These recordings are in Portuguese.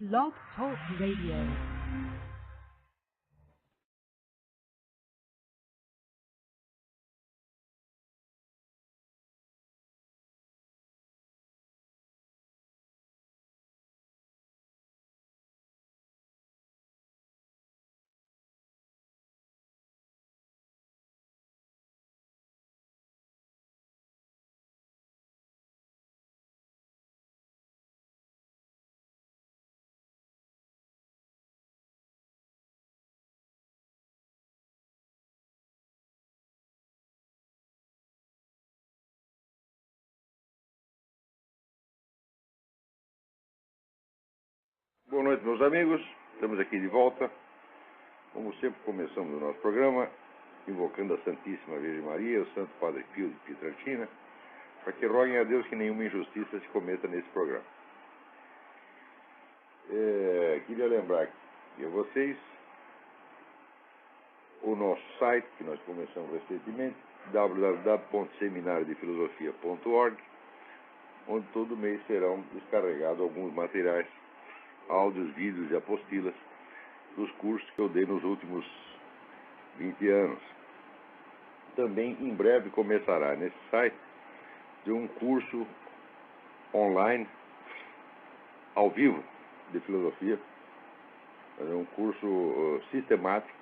Blog Talk Radio. Boa noite, meus amigos. Estamos aqui de volta. Como sempre, começamos o nosso programa invocando a Santíssima Virgem Maria, o Santo Padre Pio de Pietrelcina, para que roguem a Deus que nenhuma injustiça se cometa nesse programa. Queria lembrar aqui a vocês o nosso site, que nós começamos recentemente, www.seminariodefilosofia.org, onde todo mês serão descarregados alguns materiais, áudios, vídeos e apostilas dos cursos que eu dei nos últimos 20 anos. Também em breve começará nesse site de um curso online ao vivo de filosofia. É um curso sistemático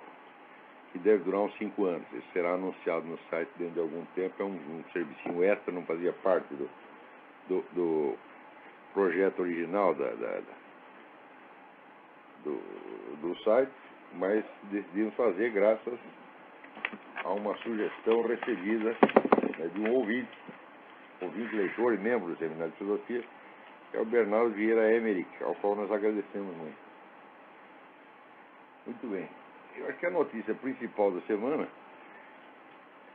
que deve durar uns 5 anos. Isso será anunciado no site dentro de algum tempo. É um servicinho extra, não fazia parte do projeto original do site, mas decidimos fazer graças a uma sugestão recebida de um ouvinte leitor e membro do Seminário de Filosofia, que é o Bernardo Vieira Emerick, ao qual nós agradecemos muito. Muito bem. Eu acho que a notícia principal da semana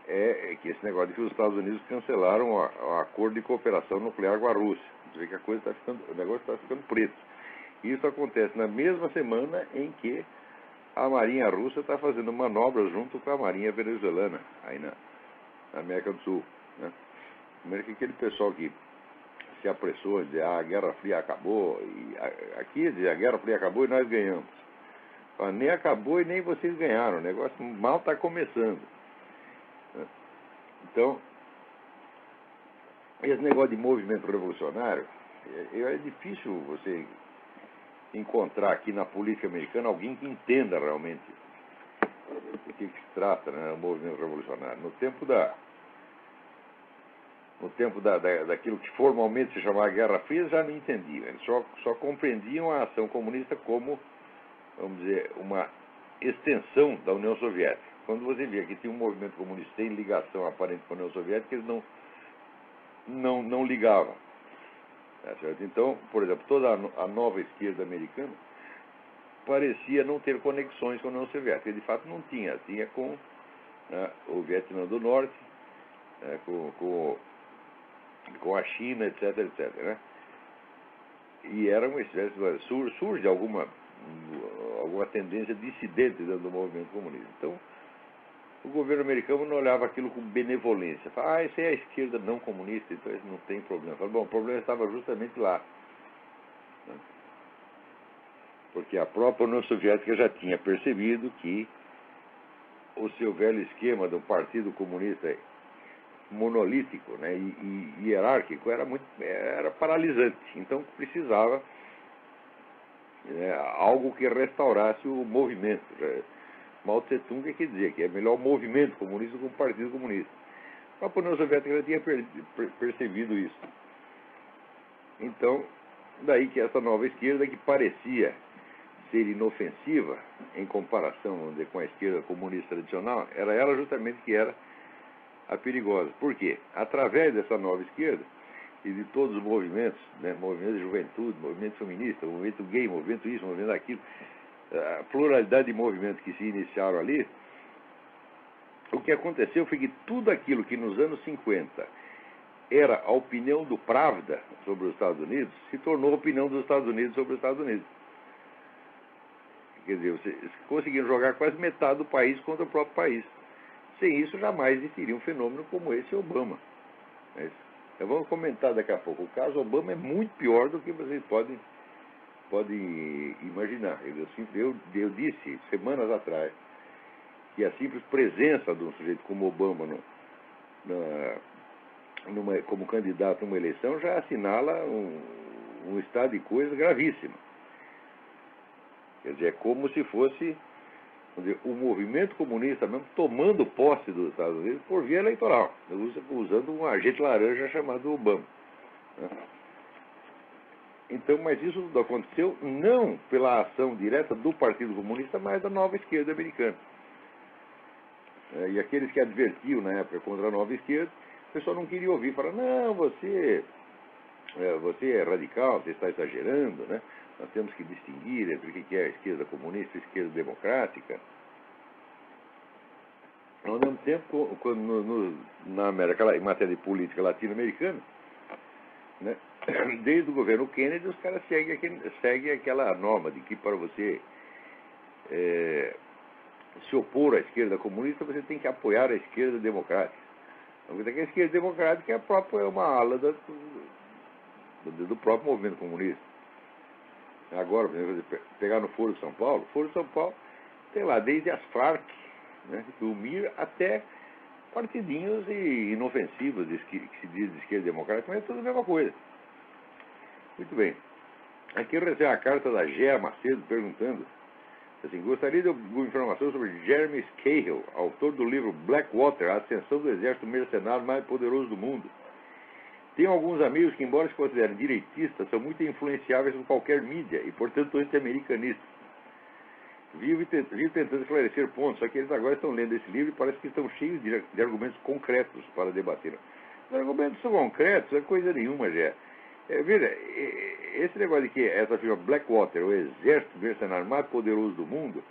é que esse negócio de que os Estados Unidos cancelaram o acordo de cooperação nuclear com a Rússia. Você vê que o negócio está ficando preto. Isso acontece na mesma semana em que a Marinha Russa está fazendo manobras junto com a Marinha Venezuelana, aí na América do Sul. Né? Primeiro que aquele pessoal que se apressou a dizer a Guerra Fria acabou, e aqui dizer a Guerra Fria acabou e nós ganhamos. Nem acabou e nem vocês ganharam, o negócio mal está começando. Né? Então, esse negócio de movimento revolucionário, é difícil você encontrar aqui na política americana alguém que entenda realmente do que se trata, né, o movimento revolucionário. No tempo daquilo que formalmente se chamava Guerra Fria, já não entendiam. Eles só compreendiam a ação comunista como, vamos dizer, uma extensão da União Soviética. Quando você via que tinha um movimento comunista em ligação aparente com a União Soviética, eles não ligavam. Certo? Então, por exemplo, toda a nova esquerda americana parecia não ter conexões com a União Soviética. De fato, não tinha. Tinha com o Vietnã do Norte, com a China, etc, etc. Né? E era uma espécie surge alguma tendência dissidente dentro do movimento comunista. Então, o governo americano não olhava aquilo com benevolência. Falava, isso é a esquerda não comunista, então isso não tem problema. Falava, bom, o problema estava justamente lá. Né? Porque a própria União Soviética já tinha percebido que o seu velho esquema do Partido Comunista monolítico, né, e hierárquico era paralisante. Então precisava algo que restaurasse o movimento. Mao Tse-tung quer dizer que é melhor o movimento comunista que o Partido Comunista. A própria União Soviética já tinha percebido isso. Então, daí que essa nova esquerda, que parecia ser inofensiva em comparação, vamos dizer, com a esquerda comunista tradicional, era ela justamente que era a perigosa. Por quê? Através dessa nova esquerda e de todos os movimentos, né, movimento de juventude, movimento feminista, movimento gay, movimento isso, movimento aquilo, a pluralidade de movimentos que se iniciaram ali, o que aconteceu foi que tudo aquilo que nos anos 50 era a opinião do Pravda sobre os Estados Unidos, se tornou a opinião dos Estados Unidos sobre os Estados Unidos. Quer dizer, vocês conseguiram jogar quase metade do país contra o próprio país. Sem isso, jamais existiria um fenômeno como esse Obama. Então, vamos comentar daqui a pouco. O caso Obama é muito pior do que vocês podem imaginar. Eu disse semanas atrás que a simples presença de um sujeito como Obama como candidato a uma eleição já assinala um estado de coisas gravíssimo. Quer dizer, é como se fosse, vamos dizer, o movimento comunista mesmo tomando posse dos Estados Unidos por via eleitoral, usando um agente laranja chamado Obama, né? Então, mas isso tudo aconteceu não pela ação direta do Partido Comunista, mas da nova esquerda americana. E aqueles que advertiam na época contra a nova esquerda, o pessoal não queria ouvir, falaram, não, você é radical, você está exagerando, né? Nós temos que distinguir entre o que é a esquerda comunista e a esquerda democrática. Ao mesmo tempo, na América, em matéria de política latino-americana, né? Desde o governo Kennedy, os caras seguem aquela norma de que para você se opor à esquerda comunista, você tem que apoiar a esquerda democrática. A esquerda democrática é uma ala do próprio movimento comunista. Agora, por exemplo, pegar no Foro de São Paulo, tem lá desde as Farc, né, do MIR, até partidinhos inofensivos que se diz de esquerda democrática, mas é tudo a mesma coisa. Muito bem. Aqui eu recebi a carta da Gea Macedo perguntando assim, gostaria de alguma informação sobre Jeremy Scahill, autor do livro Blackwater, a ascensão do exército mercenário mais poderoso do mundo. Tenho alguns amigos que, embora se considerem direitistas, são muito influenciáveis por qualquer mídia e, portanto, anti-americanistas. Vivo tentando esclarecer pontos, só que eles agora estão lendo esse livro e parece que estão cheios de argumentos concretos para debater. Os argumentos são concretos, não é coisa nenhuma, já. Veja, esse negócio de que essa firma Blackwater, o exército mercenário mais poderoso do mundo,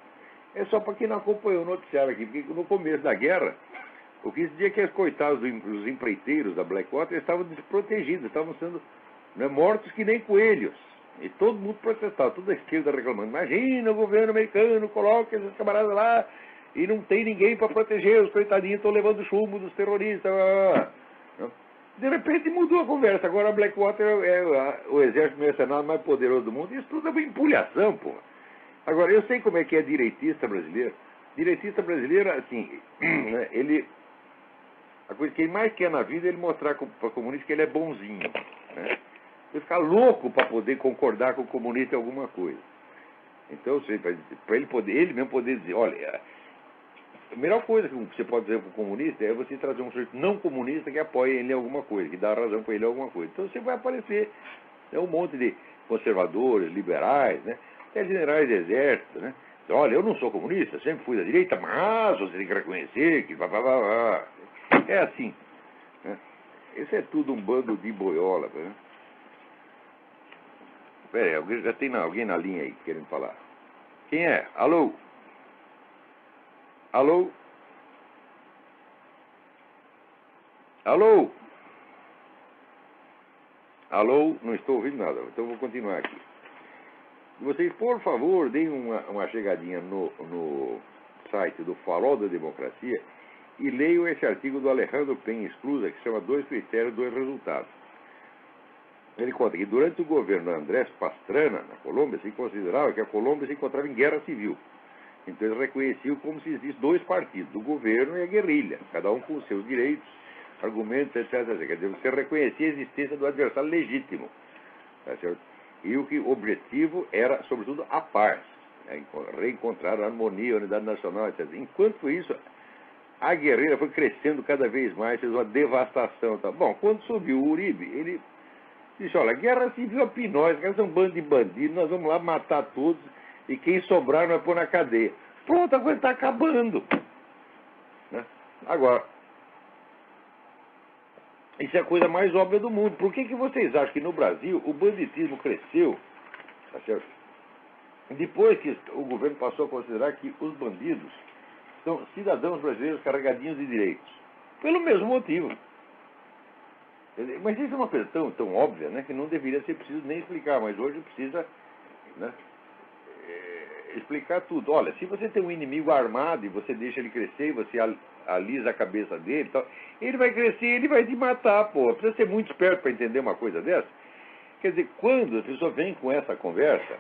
é só para quem não acompanhou o noticiário aqui, porque no começo da guerra, o que se dizia que os coitados dos empreiteiros da Blackwater estavam desprotegidos, estavam sendo, né, mortos que nem coelhos. E todo mundo protestava, toda a esquerda reclamando. Imagina, o governo americano coloca esses camaradas lá e não tem ninguém para proteger, os coitadinhos estão levando chumbo dos terroristas. De repente mudou a conversa, agora a Blackwater é o exército mercenário mais poderoso do mundo. Isso tudo é uma empulhação, pô. Agora, eu sei como é que é direitista brasileiro. Direitista brasileiro, assim, a coisa que ele mais quer na vida é ele mostrar para o comunista que ele é bonzinho, né? Ele ficar louco para poder concordar com o comunista em alguma coisa. Então, para ele mesmo poder dizer, olha, a melhor coisa que você pode dizer para o comunista é você trazer um sujeito não comunista que apoie ele em alguma coisa, que dá razão para ele em alguma coisa. Então você vai aparecer um monte de conservadores, liberais, né? Até generais de exército, né? Olha, eu não sou comunista, sempre fui da direita, mas você tem que reconhecer que... É assim, né? Isso é tudo um bando de boiola, né? Pera aí, já tem alguém na linha aí querendo falar. Quem é? Alô? Alô? Alô? Alô? Não estou ouvindo nada, então vou continuar aqui. Vocês, por favor, deem uma chegadinha no site do Farol da Democracia e leiam esse artigo do Alejandro Penha Esclusa, que se chama Dois Critérios, Dois Resultados. Ele conta que durante o governo Andrés Pastrana, na Colômbia, se considerava que a Colômbia se encontrava em guerra civil. Então eles reconheciam como se existissem dois partidos, o governo e a guerrilha, cada um com os seus direitos, argumentos, etc. Quer dizer, você reconhecia a existência do adversário legítimo. Tá certo? E o objetivo era, sobretudo, a paz, né? Reencontrar a harmonia, a unidade nacional, etc. Enquanto isso, a guerrilha foi crescendo cada vez mais, fez uma devastação. Tá? Bom, quando subiu o Uribe, ele disse, olha, guerra civil é pinóis, caras são um bando de bandidos, nós vamos lá matar todos e quem sobrar nós pôr na cadeia. Pronto, a coisa está acabando. Né? Agora, isso é a coisa mais óbvia do mundo. Por que vocês acham que no Brasil o banditismo cresceu, tá certo? Depois que o governo passou a considerar que os bandidos são cidadãos brasileiros carregadinhos de direitos? Pelo mesmo motivo. Mas isso é uma coisa tão óbvia, né, que não deveria ser preciso nem explicar, mas hoje precisa, né, explicar tudo. Olha, se você tem um inimigo armado e você deixa ele crescer e você alisa a cabeça dele, então, ele vai crescer, ele vai te matar, pô. Precisa ser muito esperto para entender uma coisa dessa. Quer dizer, quando a pessoa vem com essa conversa,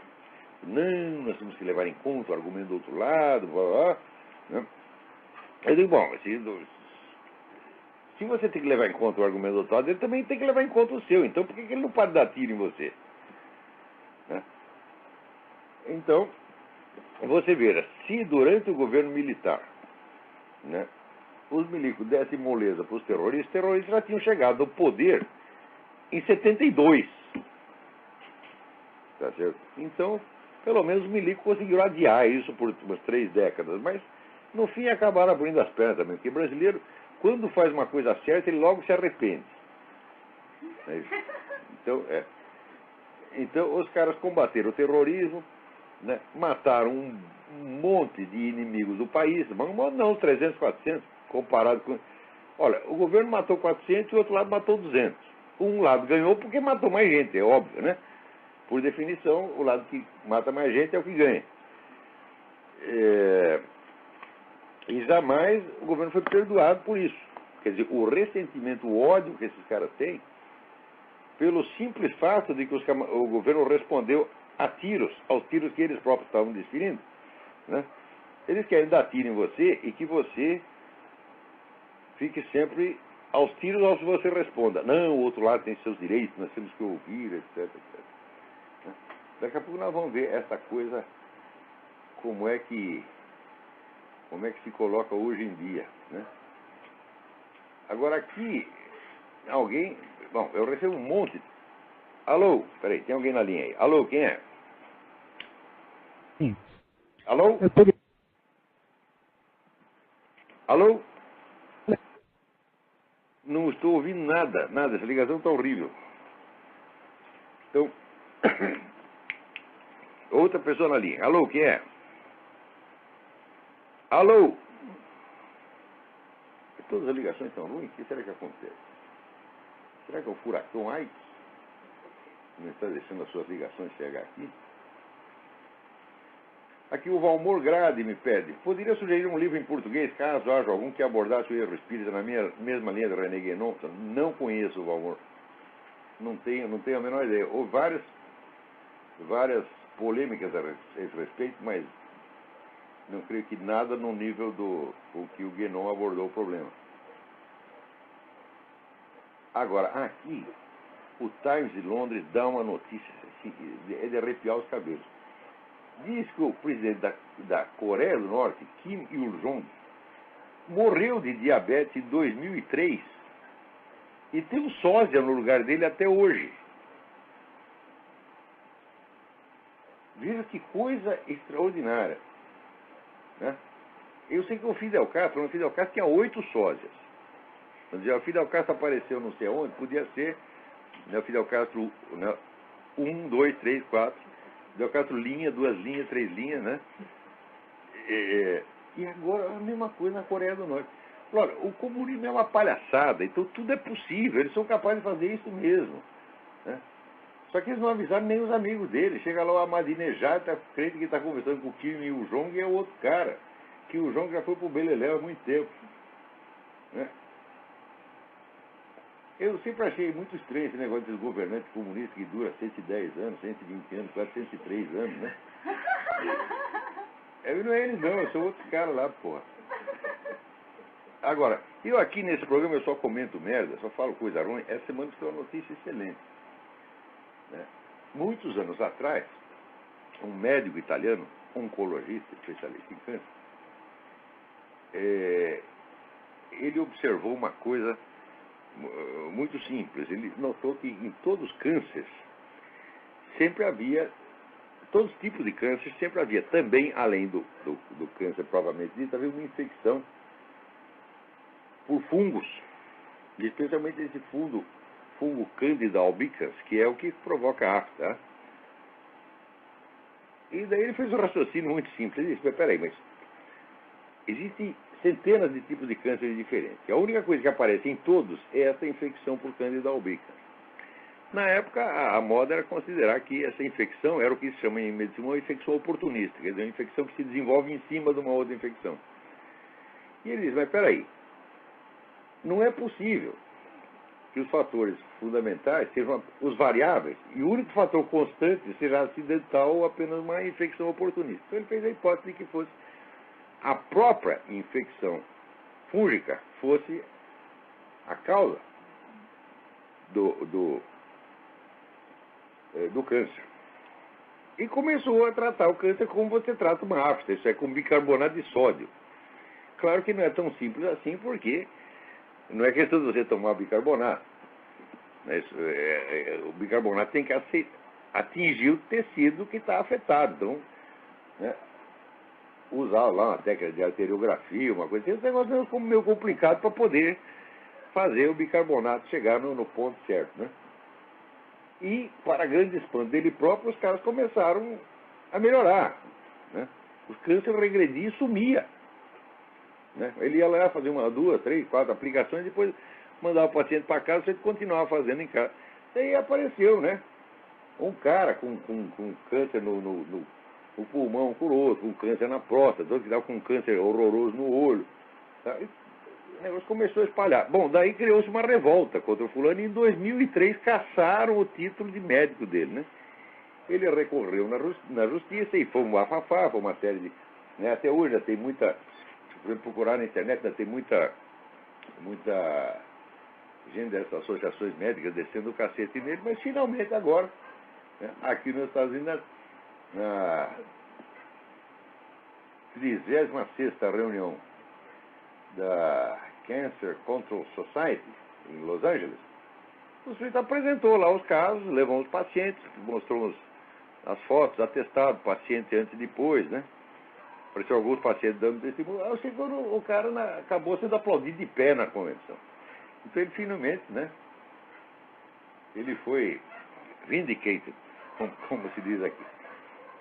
não, nós temos que levar em conta o argumento do outro lado, blá, blá, né? Eu digo, bom, se você tem que levar em conta o argumento do outro lado, ele também tem que levar em conta o seu. Então, por que ele não pode dar tiro em você? Né? Então, você veja, se durante o governo militar, né, os milicos dessem moleza para os terroristas já tinham chegado ao poder em 72. Tá certo? Então, pelo menos os milicos conseguiram adiar isso por umas 3 décadas, mas no fim acabaram abrindo as pernas também, porque brasileiro, quando faz uma coisa certa, ele logo se arrepende. É isso. Então, os caras combateram o terrorismo, né, mataram um monte de inimigos do país, mas não 300, 400, comparado com... Olha, o governo matou 400 e o outro lado matou 200. Um lado ganhou porque matou mais gente, é óbvio, né? Por definição, o lado que mata mais gente é o que ganha. E jamais o governo foi perdoado por isso. Quer dizer, o ressentimento, o ódio que esses caras têm, pelo simples fato de que o governo respondeu a tiros, aos tiros que eles próprios estavam desferindo, né? Eles querem dar tiro em você e que você fique sempre aos tiros aos que você responda. Não, o outro lado tem seus direitos, nós temos que ouvir, etc, etc. Daqui a pouco nós vamos ver essa coisa, como é que se coloca hoje em dia, né? Agora aqui, alguém... Bom, eu recebo um monte... Alô? Peraí, tem alguém na linha aí. Alô, quem é? Sim. Alô? Eu tô... Alô? Não estou ouvindo nada, nada. Essa ligação está horrível. Então... Outra pessoa na linha. Alô, quem é? Alô? Todas as ligações estão ruins? O que será que acontece? Será que é o furacão Ike não está deixando as suas ligações chegar aqui? Aqui o Valmor Grade me pede: poderia sugerir um livro em português, caso haja algum que abordasse o erro espírita na mesma linha de René Guénon? Não conheço o Valmor. Não tenho a menor ideia. Houve várias polêmicas a esse respeito, mas não creio que nada no nível do que o Guénon abordou o problema. Agora, aqui, o Times de Londres dá uma notícia, é de arrepiar os cabelos. Diz que o presidente da Coreia do Norte, Kim Il-jong, morreu de diabetes em 2003 e tem um sósia no lugar dele até hoje. Veja que coisa extraordinária, né? Eu sei que o Fidel Castro tinha 8 sósias. Quando o Fidel Castro apareceu não sei onde, podia ser, né, o Fidel Castro, né, 1, 2, 3, 4, Fidel Castro linha, 2 linhas, 3 linhas, né? E agora a mesma coisa na Coreia do Norte. Olha, o comunismo é uma palhaçada, então tudo é possível, eles são capazes de fazer isso mesmo, né? Só que eles não avisaram nem os amigos dele. Chega lá o Ahmadinejad, está crente que está conversando com o Kim Il-jong e é outro cara. Que o Jong já foi pro Beleléu há muito tempo, né? Eu sempre achei muito estranho esse negócio dos governantes comunistas que dura 110 anos, 120 anos, quase 103 anos, né? Não é eles não, são outros caras lá, porra. Agora, eu aqui nesse programa eu só comento merda, só falo coisa ruim. Essa semana foi uma notícia excelente, né? Muitos anos atrás, um médico italiano, oncologista, especialista em câncer, ele observou uma coisa muito simples. Ele notou que em todos os cânceres sempre havia, todos os tipos de câncer sempre havia também, além do câncer propriamente dito, havia uma infecção por fungos, e especialmente esse fungo Candida albicans, que é o que provoca a afta, tá? E daí ele fez um raciocínio muito simples. Ele disse: mas peraí, mas existem centenas de tipos de câncer diferentes. A única coisa que aparece em todos é essa infecção por Candida albicans. Na época, a moda era considerar que essa infecção era o que se chama em medicina uma infecção oportunista, quer dizer, uma infecção que se desenvolve em cima de uma outra infecção. E ele diz: mas peraí, não é possível que os fatores fundamentais sejam os variáveis, e o único fator constante seja acidental ou apenas uma infecção oportunista. Então ele fez a hipótese de que fosse a própria infecção fúngica fosse a causa do câncer. E começou a tratar o câncer como você trata uma afta, isso é com bicarbonato de sódio. Claro que não é tão simples assim, porque não é questão de você tomar bicarbonato. O bicarbonato tem que atingir o tecido que está afetado. Então, né, usar lá uma técnica de arteriografia, uma coisa assim, esse negócio é meio complicado para poder fazer o bicarbonato chegar no ponto certo, né? E, para grande espanto dele próprio, os caras começaram a melhorar, né? O câncer regredia e sumia, né? Ele ia lá fazer uma, 2, 3, 4 aplicações, depois mandava o paciente para casa, você continuava fazendo em casa. Daí apareceu, né? Um cara com câncer no pulmão, por outro, com câncer na próstata, outro que estava com câncer horroroso no olho. Tá? O negócio começou a espalhar. Bom, daí criou-se uma revolta contra o fulano e em 2003 cassaram o título de médico dele, né? Ele recorreu na justiça e foi um bafafá, foi uma série de... Né, até hoje já tem muita... Se você procurar na internet, já tem muita gente dessas associações médicas descendo o cacete nele, mas finalmente agora, né, aqui nos Estados Unidos, na 36ª reunião da Cancer Control Society, em Los Angeles, o sujeito apresentou lá os casos, levou os pacientes, mostrou as fotos, atestado, paciente antes e depois, né? Apareceu alguns pacientes dando testemunho. O cara acabou sendo aplaudido de pé na convenção. Então ele finalmente, né? Ele foi vindicated, como se diz aqui.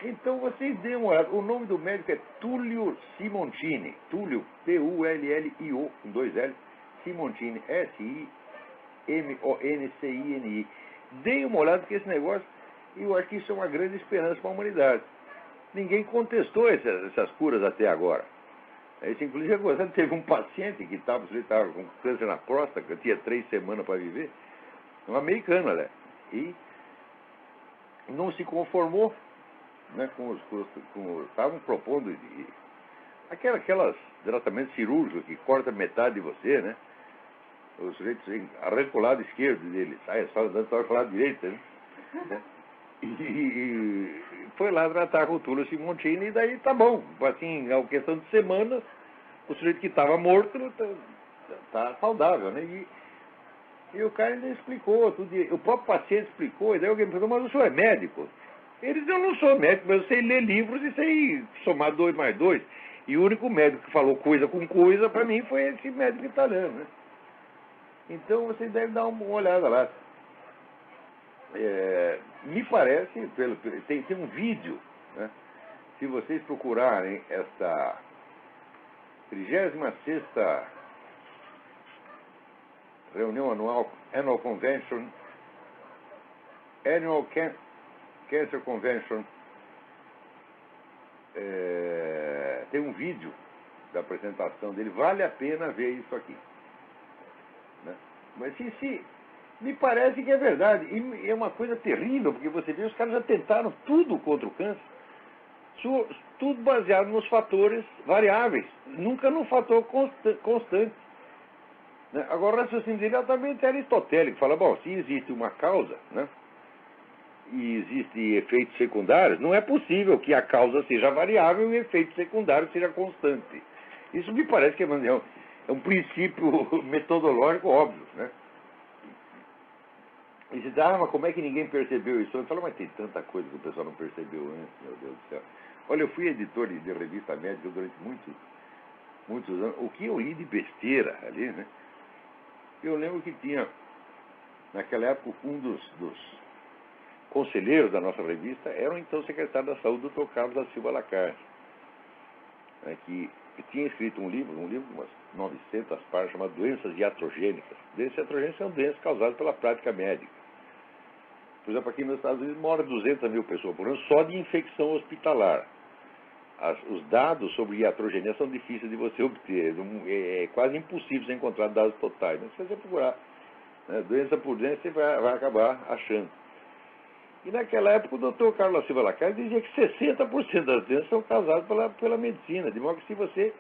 Então vocês dêem uma olhada. O nome do médico é Tullio Simoncini. Tullio, Tullio, com 2 L, Simoncini, Simoncini. Deem uma olhada, porque esse negócio, eu acho que isso é uma grande esperança para a humanidade. Ninguém contestou essas curas até agora. Isso, inclusive, agora teve um paciente que estava com câncer na próstata, que tinha 3 semanas para viver, um americano, né? E não se conformou, né, estavam propondo aquelas tratamentos cirúrgicos que cortam metade de você, né? O sujeito arranca o lado esquerdo dele, sai só andando para o lado direito, né? E foi lá tratar com o Tullio Simoncini, e daí tá bom. Assim, a questão de semanas, o sujeito que estava morto tá saudável, né? E o cara ainda explicou, o próprio paciente explicou, e daí alguém me perguntou, mas o senhor é médico? Ele disse, eu não sou médico, mas eu sei ler livros e sei somar 2 mais 2. E o único médico que falou coisa com coisa, para mim, foi esse médico italiano, né? Então, vocês devem dar uma olhada lá. Me parece, tem um vídeo, né? Se vocês procurarem esta 36ª reunião anual, Annual Convention, Annual Cancer Convention, tem um vídeo da apresentação dele, vale a pena ver isso aqui, né? Mas me parece que é verdade, e é uma coisa terrível, porque você vê, os caras já tentaram tudo contra o câncer, tudo baseado nos fatores variáveis, nunca no fator constante. Né? Agora, o raciocínio dele é altamente aristotélico, fala, bom, se existe uma causa, né, e existem efeitos secundários, não é possível que a causa seja variável e o efeito secundário seja constante. Isso me parece que é um princípio metodológico óbvio, né? E você diz, mas como é que ninguém percebeu isso? Eu falo, mas tem tanta coisa que o pessoal não percebeu antes, meu Deus do céu. Olha, eu fui editor de revista médica durante muitos anos. O que eu li de besteira ali, né? Eu lembro que tinha, naquela época, um dos conselheiros da nossa revista era o então secretário da Saúde, Dr. Carlos da Silva Lacarne, né, que tinha escrito um livro com umas 900 páginas, chamado Doenças Iatrogênicas. Doenças iatrogênicas são doenças causadas pela prática médica. Por exemplo, aqui nos Estados Unidos mora 200 mil pessoas por ano só de infecção hospitalar. Os dados sobre iatrogenia são difíceis de você obter. É quase impossível você encontrar dados totais. Mas se você procurar né? Doença por doença você vai acabar achando. E naquela época o doutor Carlos Silva Lacaille dizia que 60% das doenças são causadas pela medicina, de modo que se você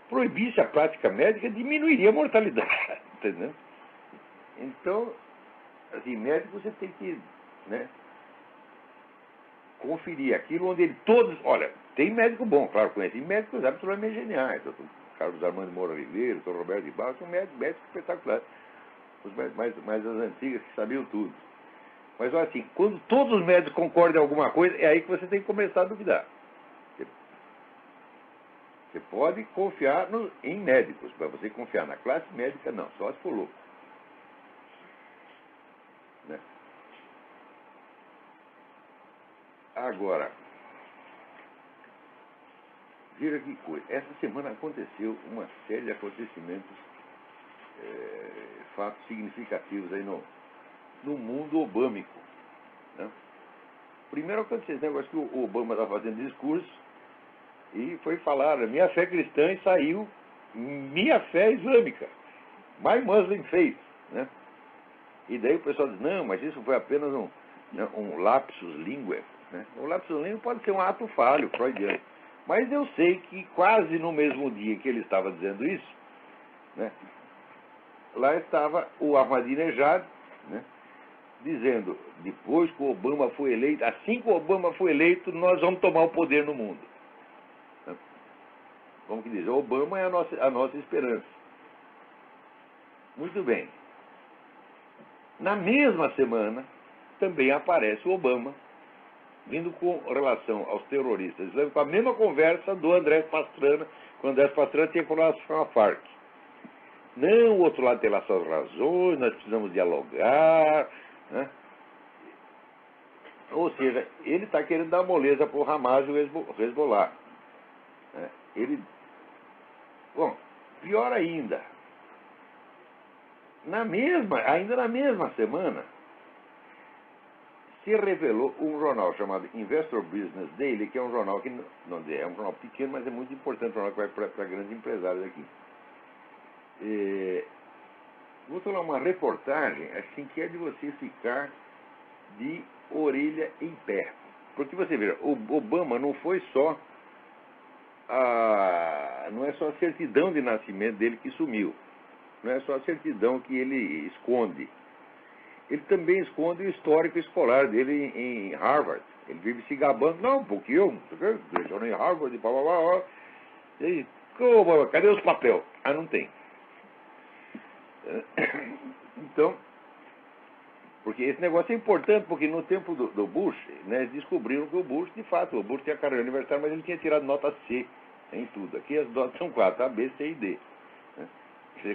proibisse a prática médica, diminuiria a mortalidade, entendeu? Então, assim, médico você tem que, né, conferir aquilo onde ele todos... Olha, tem médico bom, claro, conheci médicos absolutamente geniais, doutor Carlos Armando Moura Oliveira, doutor Roberto de Barros, são médicos espetaculares, os mais as antigas que sabiam tudo. Mas olha assim, quando todos os médicos concordam em alguma coisa, é aí que você tem que começar a duvidar. Você pode confiar em médicos, para você confiar na classe médica, não, só se for louco. Né? Agora, veja que coisa, essa semana aconteceu uma série de acontecimentos, fatos significativos aí no mundo obâmico. Né? Primeiro aconteceu esse negócio que o Obama estava fazendo discurso e foi falar, minha fé cristã, e saiu minha fé islâmica, my Muslim faith, né? E daí o pessoal diz, não, mas isso foi apenas um lapsus linguae, né? O lapsus linguae pode ser um ato falho, freudiano. Mas eu sei que quase no mesmo dia que ele estava dizendo isso, né, lá estava o Ahmadinejad, né, dizendo, depois que o Obama foi eleito, assim que o Obama foi eleito, nós vamos tomar o poder no mundo. Né? Como que diz, o Obama é a nossa esperança. Muito bem. Na mesma semana, também aparece o Obama, vindo com relação aos terroristas islâmicos, a mesma conversa do André Pastrana, quando André Pastrana tinha falado com a Farc. Não, o outro lado tem lá suas razões, nós precisamos dialogar, né? Ou seja, ele está querendo dar moleza para o Hamas e o Hezbollah. Né? Bom, pior ainda, ainda na mesma semana, se revelou um jornal chamado Investor Business Daily, que é um jornal que não é um jornal pequeno, mas é muito importante, um jornal que vai para grandes empresários aqui. Vou falar uma reportagem assim que é de você ficar de orelha em pé. Porque você vê, o Obama não foi só não é só a certidão de nascimento dele que sumiu. Não é só a certidão que ele esconde. Ele também esconde o histórico escolar dele em Harvard. Ele vive se gabando, não, porque eu em Harvard, blá, blá, blá. E aí, cadê os papéis? Ah, não tem. Então, porque esse negócio é importante, porque no tempo do Bush, né, eles descobriram que o Bush tinha carreira universitária, mas ele tinha tirado nota C em tudo. Aqui as notas são 4, A, B, C e D. Né?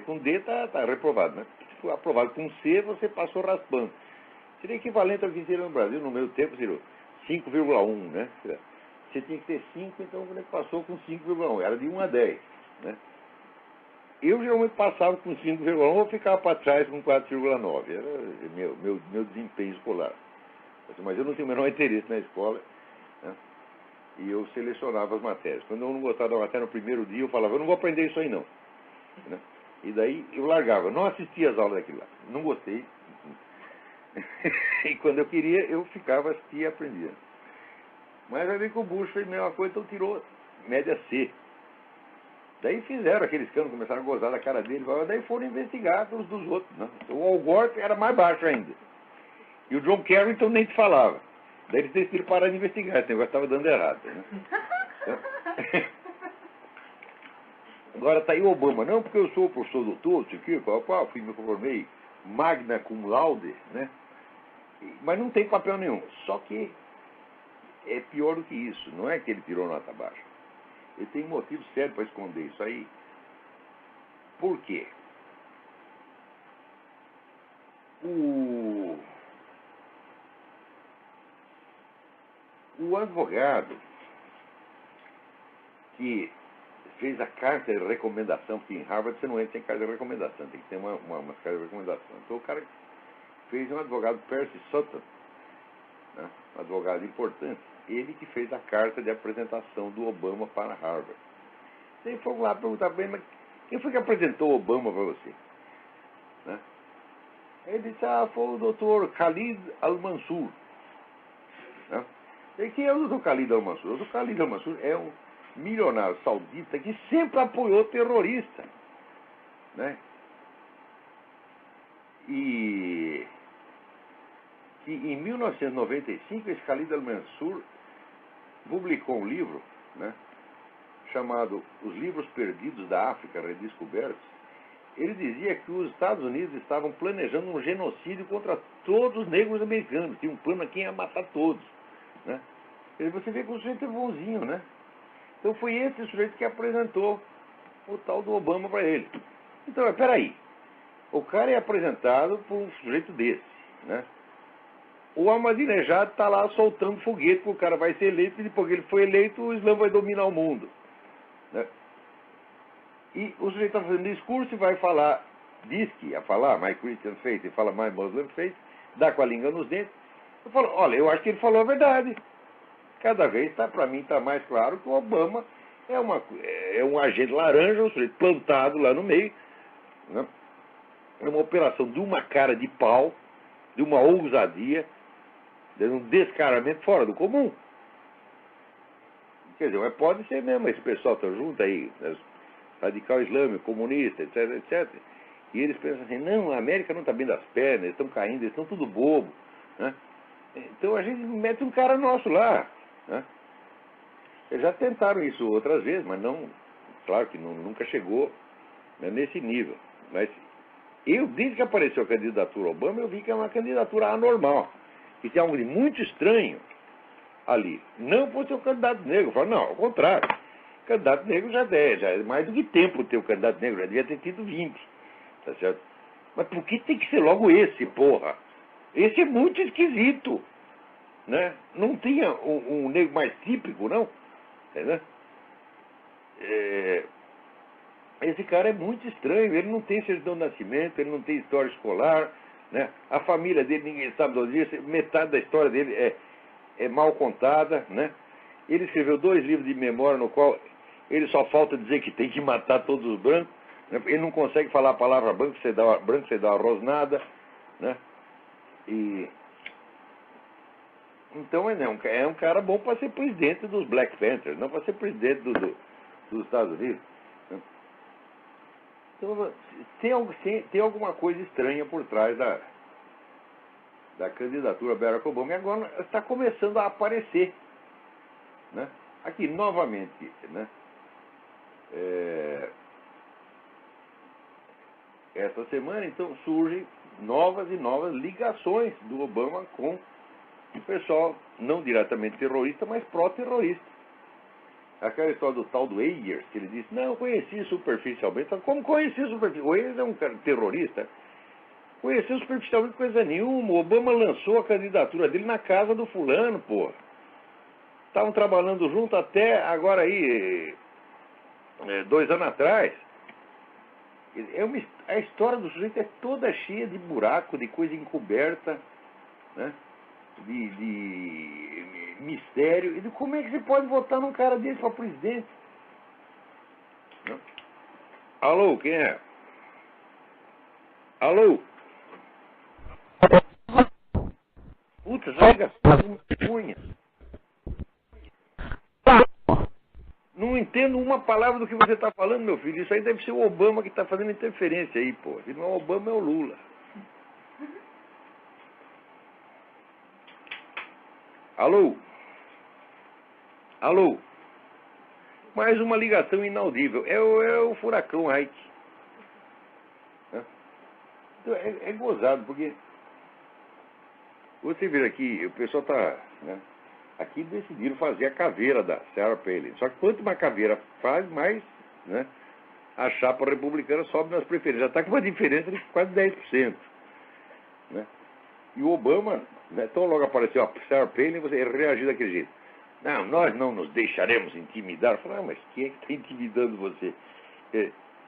Com D está reprovado, né? Se for aprovado com C, você passou raspando. Seria equivalente ao que seria no Brasil, no meu tempo, seria 5,1, né? Você tinha que ter 5, então ele passou com 5,1, era de 1 a 10, né? Eu geralmente passava com 5,1 ou ficava para trás com 4,9. Era meu desempenho escolar. Mas eu não tinha o menor interesse na escola, né? E eu selecionava as matérias. Quando eu não gostava da matéria no primeiro dia, eu falava, eu não vou aprender isso aí não. Né? E daí eu largava, não assistia às aulas daquilo lá. Não gostei. E quando eu queria, eu ficava, assistia e aprendia. Mas aí veio que o Bush fez a mesma coisa, então tirou média C. Daí fizeram aquele escândalo, começaram a gozar da cara dele, daí foram investigar dos outros. Né? O Al Gore era mais baixo ainda. E o John Kerry, então, nem te falava. Daí eles decidiram parar de investigar, esse negócio estava dando errado. Né? Então, agora está aí o Obama, não porque eu sou o professor doutor, me formei magna cum laude, né? Mas não tem papel nenhum. Só que é pior do que isso, não é que ele tirou nota baixa. Ele tem motivo sério para esconder isso aí. Por quê? O advogado que fez a carta de recomendação, porque em Harvard você não entra sem carta de recomendação, tem que ter uma carta de recomendação. Então o cara fez um advogado, Percy Sutton, né, um advogado importante, ele que fez a carta de apresentação do Obama para Harvard. Aí foram lá perguntar bem, mas quem foi que apresentou o Obama para você? Né? Ele disse, foi o doutor Khalid Al-Mansur. Né? E quem é o doutor Khalid Al-Mansur? O doutor Khalid Al-Mansur é um milionário saudita que sempre apoiou terrorista. Né? E que em 1995 esse Khalid Al-Mansur publicou um livro, né, chamado Os Livros Perdidos da África Redescobertos. Ele dizia que os Estados Unidos estavam planejando um genocídio contra todos os negros americanos. Tinha um plano aqui ia matar todos. Né? E você vê que o sujeito é bonzinho, né? Então foi esse sujeito que apresentou o tal do Obama para ele. Então, peraí. O cara é apresentado por um sujeito desse, né? O Ahmadinejad está lá soltando foguete, porque o cara vai ser eleito, e depois que ele foi eleito, o Islã vai dominar o mundo. Né? E o sujeito está fazendo discurso e vai falar, diz que ia falar My Christian Faith e fala My Muslim Faith, dá com a língua nos dentes. Eu falo, olha, eu acho que ele falou a verdade. Cada vez, para mim, está mais claro que o Obama é um agente laranja, um sujeito plantado lá no meio. Né? É uma operação de uma cara de pau, de uma ousadia, de um descaramento fora do comum. Quer dizer, mas pode ser mesmo, esse pessoal está junto aí, né? Radical islâmico, comunista, etc, etc. E eles pensam assim, não, a América não está bem das pernas, eles estão caindo, eles estão tudo bobo. Né? Então a gente mete um cara nosso lá. Né? Eles já tentaram isso outras vezes, mas não, claro que nunca chegou, né, nesse nível. Mas eu, desde que apareceu a candidatura Obama, eu vi que é uma candidatura anormal. Que tem algo de muito estranho ali. Não por ser um candidato negro. Eu falo, não, ao contrário. Candidato negro já é mais do que tempo ter um candidato negro. Já devia ter tido 20. Tá certo? Mas por que tem que ser logo esse, porra? Esse é muito esquisito. Né? Não tinha um negro mais típico, não? Entendeu? Esse cara é muito estranho. Ele não tem certidão de nascimento, ele não tem história escolar. Né? A família dele, ninguém sabe de onde é. Metade da história dele é mal contada. Né? Ele escreveu 2 livros de memória no qual ele só falta dizer que tem que matar todos os brancos. Né? Ele não consegue falar a palavra branco, você dá uma rosnada. Né? Então é um cara bom para ser presidente dos Black Panthers, não para ser presidente dos Estados Unidos. Né? Então, tem alguma coisa estranha por trás da candidatura Barack Obama, e agora está começando a aparecer. Né? Aqui, novamente, né? Essa semana, então, surgem novas e novas ligações do Obama com o pessoal, não diretamente terrorista, mas pró-terrorista. Aquela história do tal do Ayers, que ele disse, não, eu conheci superficialmente. Como conheci superficialmente? O Ayers é um cara terrorista. Conheceu superficialmente coisa nenhuma. O Obama lançou a candidatura dele na casa do fulano, pô. Estavam trabalhando junto até agora aí, 2 anos atrás. A história do sujeito é toda cheia de buraco, de coisa encoberta, né? De mistério. E de como é que você pode votar num cara desse para presidente? Não? Alô, quem é? Alô? Puta, já ligação de punha. Não entendo uma palavra do que você está falando, meu filho. Isso aí deve ser o Obama que está fazendo interferência aí, pô. Se não é o Obama, é o Lula. Alô? Alô? Mais uma ligação inaudível. É o furacão Ike. Então, é gozado, porque você vê aqui, o pessoal está... Né, aqui decidiram fazer a caveira da Sarah Palin. Só que quanto uma caveira faz, mais, né, a chapa republicana sobe nas preferências. Já está com uma diferença de quase 10%. Né? E o Obama, né, tão logo apareceu a Sarah Palin, você reagiu daquele jeito. Não, nós não nos deixaremos intimidar. Eu falei, mas quem é que está intimidando você?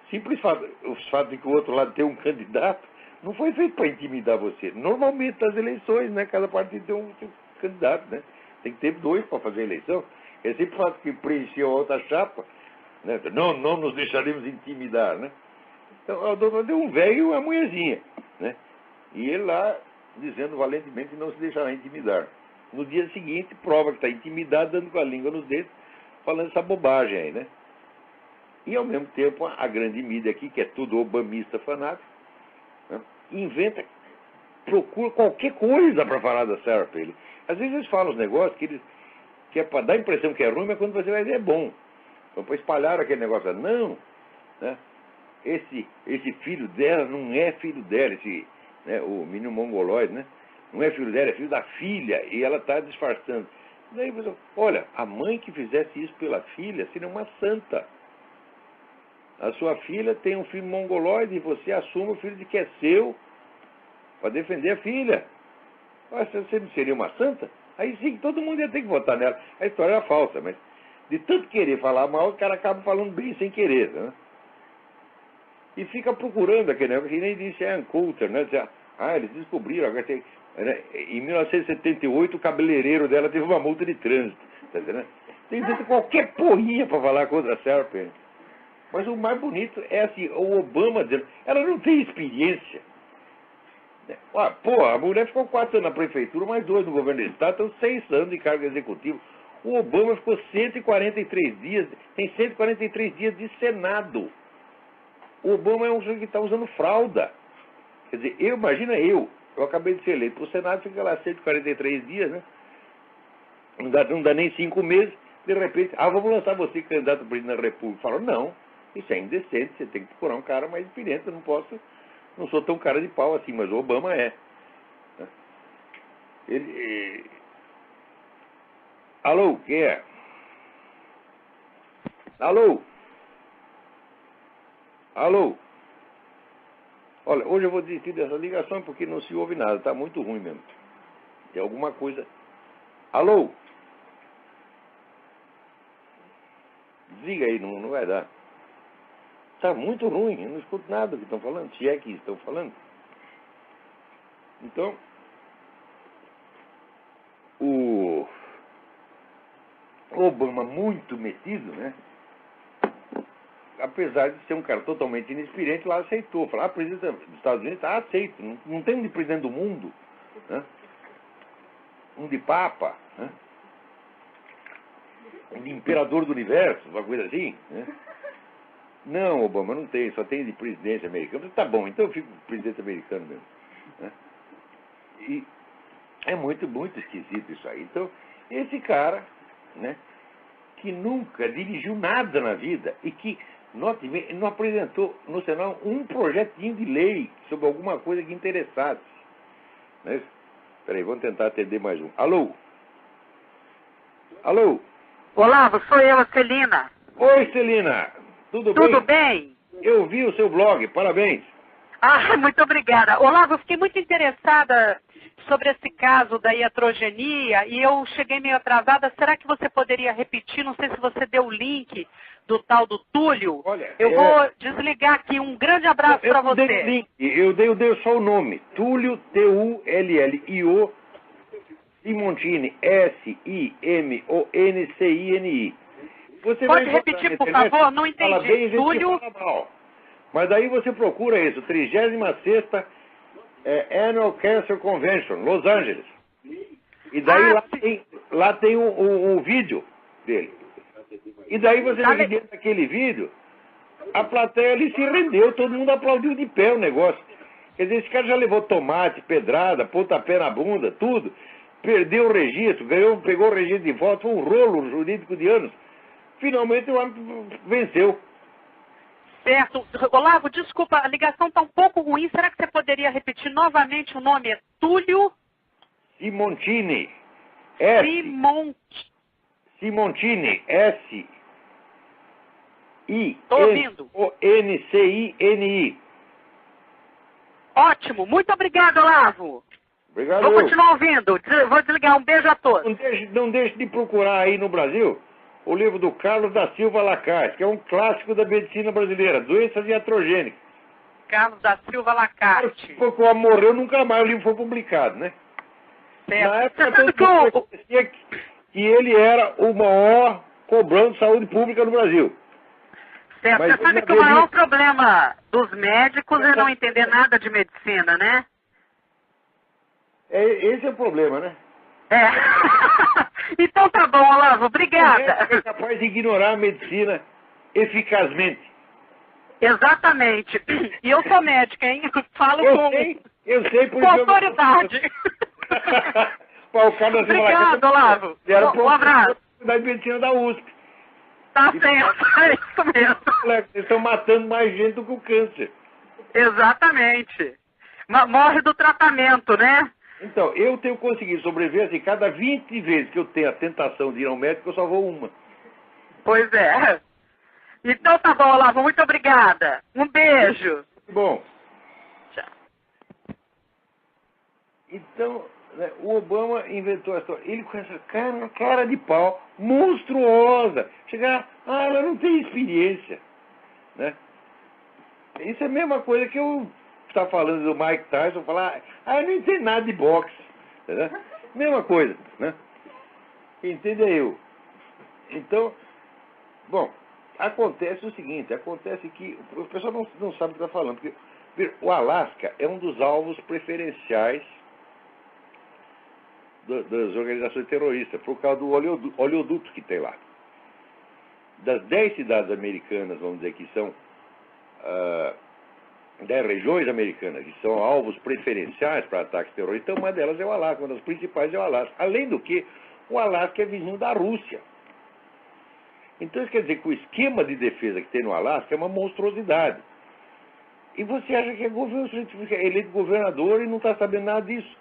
Simples fato, os fatos de que o outro lado tem um candidato não foi feito para intimidar você. Normalmente nas eleições, né, cada partido tem um candidato, né? Tem que ter 2 para fazer a eleição. É sempre o fato que preencheu a outra chapa, né? Não nos deixaremos intimidar, né? Então, a dona deu um velho e uma mulherzinha, né? E ele lá dizendo valentemente que não se deixará intimidar. No dia seguinte, prova que está intimidado, dando com a língua nos dentes, falando essa bobagem aí, né? E ao mesmo tempo, a grande mídia aqui, que é tudo obamista fanático, né, inventa, procura qualquer coisa para falar da Sarah Palin. Às vezes eles falam os negócios que é para dar a impressão que é ruim, mas quando você vai ver é bom. Então, para espalhar aquele negócio, não, né? Esse filho dela não é filho dela, né, o menino mongoloide, né? Não é filho dela, é filho da filha, e ela está disfarçando. Daí você, olha, a mãe que fizesse isso pela filha seria uma santa. A sua filha tem um filho mongoloide e você assume o filho de que é seu para defender a filha. Mas você não seria uma santa? Aí sim, todo mundo ia ter que votar nela. A história era falsa, mas de tanto querer falar mal, o cara acaba falando bem sem querer, né? E fica procurando aquele negócio, que nem disse Ann Coulter, né? Eles descobriram, agora tem, né? Em 1978 o cabeleireiro dela teve uma multa de trânsito, tá entendendo? Tem qualquer porrinha para falar contra a Sarah Palin. Mas o mais bonito é assim, o Obama dizendo, ela não tem experiência. Pô, a mulher ficou 4 anos na prefeitura, mais 2 no governo do estado, então 6 anos de cargo executivo. O Obama ficou 143 dias, tem 143 dias de Senado. O Obama é um sujeito que está usando fralda. Quer dizer, eu acabei de ser eleito para o Senado, fica lá 143 dias, né? Não dá nem 5 meses, de repente, vamos lançar você candidato a presidente da República. Falou, não, isso é indecente, você tem que procurar um cara mais experiente, eu não sou tão cara de pau assim, mas o Obama é. Alô, quem é? Alô? Alô? Olha, hoje eu vou desistir dessa ligação porque não se ouve nada, está muito ruim mesmo. Tem alguma coisa... Alô? Desliga aí, não vai dar. Está muito ruim, eu não escuto nada do que estão falando, se é que estão falando. Então, o Obama muito metido, né? Apesar de ser um cara totalmente inexperiente, lá aceitou. Falou, presidente dos Estados Unidos, aceito. Não tem um de presidente do mundo, né? Um de papa, né? Um de imperador do universo, uma coisa assim, né? Não, Obama, não tem, só tem de presidente americano. Tá bom, então eu fico presidente americano mesmo, né? E é muito, muito esquisito isso aí. Então, esse cara, né, que nunca dirigiu nada na vida e que não apresentou no Senado um projetinho de lei sobre alguma coisa que interessasse. Né? Peraí, vamos tentar atender mais um. Alô? Alô? Olavo, sou eu, a Celina. Oi, Celina. Tudo bem? Tudo bem? Eu vi o seu blog, parabéns. Muito obrigada. Olavo, eu fiquei muito interessada sobre esse caso da iatrogenia e eu cheguei meio atrasada. Será que você poderia repetir? Não sei se você deu o link do tal do Túlio. Olha, eu vou desligar aqui. Um grande abraço para você. Eu dei só o nome. Túlio, T-U-L-L-I-O, Simoncini, S-I-M-O-N-C-I-N-I. Você pode repetir, por favor? Não entendi. Bem, Túlio... Mas daí você procura isso, 36ª Annual Cancer Convention, Los Angeles. E daí lá tem um vídeo dele. E daí você vê que dentro daquele vídeo, a plateia ali se rendeu, todo mundo aplaudiu de pé o negócio. Quer dizer, esse cara já levou tomate, pedrada, pontapé na bunda, tudo. Perdeu o registro, pegou o registro de volta, foi um rolo jurídico de anos. Finalmente o homem venceu. Certo. Olavo, desculpa, a ligação está um pouco ruim. Será que você poderia repetir novamente o nome? É Túlio? Simoncini. Simoncini. S-I-M-O-N-C-I-N-I. Ótimo. Muito obrigado, Olavo. Obrigado. Vou continuar ouvindo. Vou desligar. Um beijo a todos. Não deixe de procurar aí no Brasil o livro do Carlos da Silva Lacarte, que é um clássico da medicina brasileira, doenças iatrogênicas. Carlos da Silva Lacarte. Porque o homem morreu, nunca mais o livro foi publicado, né? Certo. Na época, todo mundo conhecia que ele era o maior cobrando saúde pública no Brasil. Certo. Mas você sabe que o maior problema dos médicos é não entender nada de medicina, né? Esse é o problema, né? É. Então tá bom, Olavo, obrigada. É capaz de ignorar a medicina eficazmente. Exatamente. E eu sou médica, hein? Falo Eu sei por com autoridade. O cara Obrigado, Olavo. Um abraço. Da medicina da USP. Tá certo, é isso mesmo. Eles estão matando mais gente do que o câncer. Exatamente. Morre do tratamento, né? Então, eu tenho conseguido sobreviver assim, cada 20 vezes que eu tenho a tentação de ir ao médico, eu só vou uma. Pois é. Então tá bom, Olavo, muito obrigada. Um beijo. Bom. Tchau. Então, né, o Obama inventou a história. Ele com essa cara de pau monstruosa. Chegar, ela não tem experiência. Né? Isso é a mesma coisa que eu estava falando do Mike Tyson, falar, eu não entendo nada de boxe. Né? Mesma coisa. Né? Entende eu. Então, bom, acontece o seguinte, acontece que o pessoal não sabe o que está falando, porque o Alasca é um dos alvos preferenciais das organizações terroristas, por causa do oleoduto que tem lá. Das 10 cidades americanas, vamos dizer, que são 10 regiões americanas, que são alvos preferenciais para ataques terroristas, uma delas é o Alasca, uma das principais é o Alasca. Além do que, o Alasca é vizinho da Rússia. Então isso quer dizer que o esquema de defesa que tem no Alasca é uma monstruosidade. E você acha que é eleito governador e não está sabendo nada disso.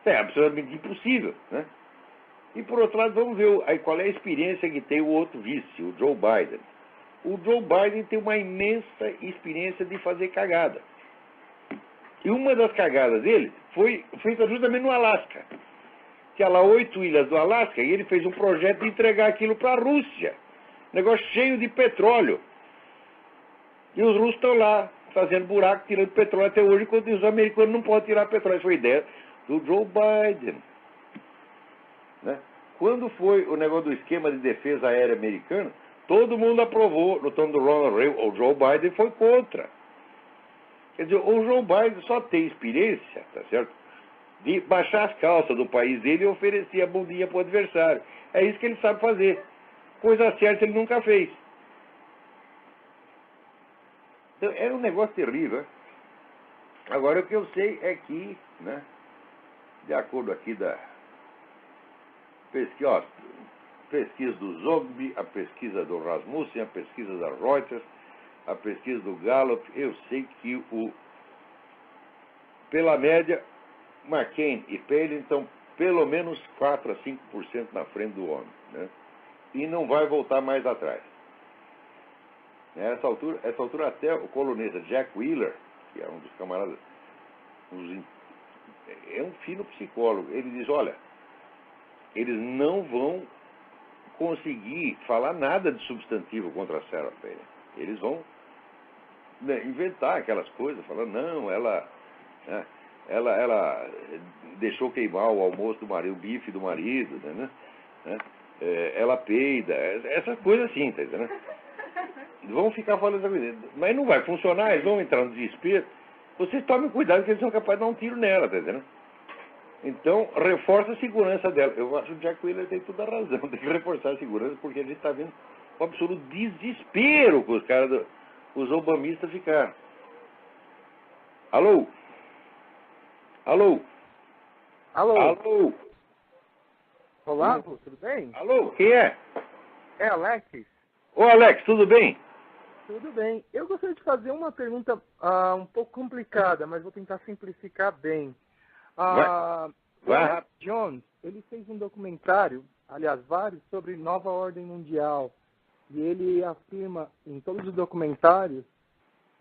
É absolutamente impossível, né? E por outro lado, vamos ver aí qual é a experiência que tem o outro vice, o Joe Biden. O Joe Biden tem uma imensa experiência de fazer cagada. E uma das cagadas dele foi feita justamente no Alasca. Tinha lá 8 ilhas do Alasca e ele fez um projeto de entregar aquilo para a Rússia. Negócio cheio de petróleo. E os russos estão lá fazendo buraco, tirando petróleo até hoje, enquanto os americanos não podem tirar petróleo. Essa foi a ideia do Joe Biden. Né? Quando foi o negócio do esquema de defesa aérea americano, todo mundo aprovou, no tom do Ronald Reagan, o Joe Biden foi contra. Quer dizer, o Joe Biden só tem experiência, tá certo? De baixar as calças do país dele e oferecer a bundinha para o adversário. É isso que ele sabe fazer. Coisa certa ele nunca fez. Então, era um negócio terrível. Agora, o que eu sei é que, né, de acordo aqui da pesquisa do Zogby, a pesquisa do Rasmussen, a pesquisa da Reuters, a pesquisa do Gallup, eu sei que pela média, McCain e Palin estão pelo menos 4 a 5% na frente do homem, né? E não vai voltar mais atrás. Nessa altura até o colunista Jack Wheeler, que é um dos camaradas, é um fino psicólogo, ele diz, olha, eles não vão conseguir falar nada de substantivo contra a Sarah Palin. Eles vão, né, inventar aquelas coisas, falando, não, ela deixou queimar o almoço do marido, o bife do marido, né? Ela peida, essas coisas assim, tá entendendo? Vão ficar falando essa coisa, mas não vai funcionar, eles vão entrar no desespero. Vocês tomem cuidado que eles são capazes de dar um tiro nela, tá entendendo? Então, reforça a segurança dela. Eu acho que o Jack Wheeler tem toda a razão, tem que reforçar a segurança, porque a gente está vendo um absoluto desespero que os caras, os obamistas ficaram. Alô? Alô? Alô? Alô? Olá, tudo bem? Alô, quem é? É Alex? Ô Alex, tudo bem? Tudo bem. Eu gostaria de fazer uma pergunta um pouco complicada, mas vou tentar simplificar bem. Vai. Jones, ele fez um documentário, aliás, vários, sobre nova ordem mundial. E ele afirma em todos os documentários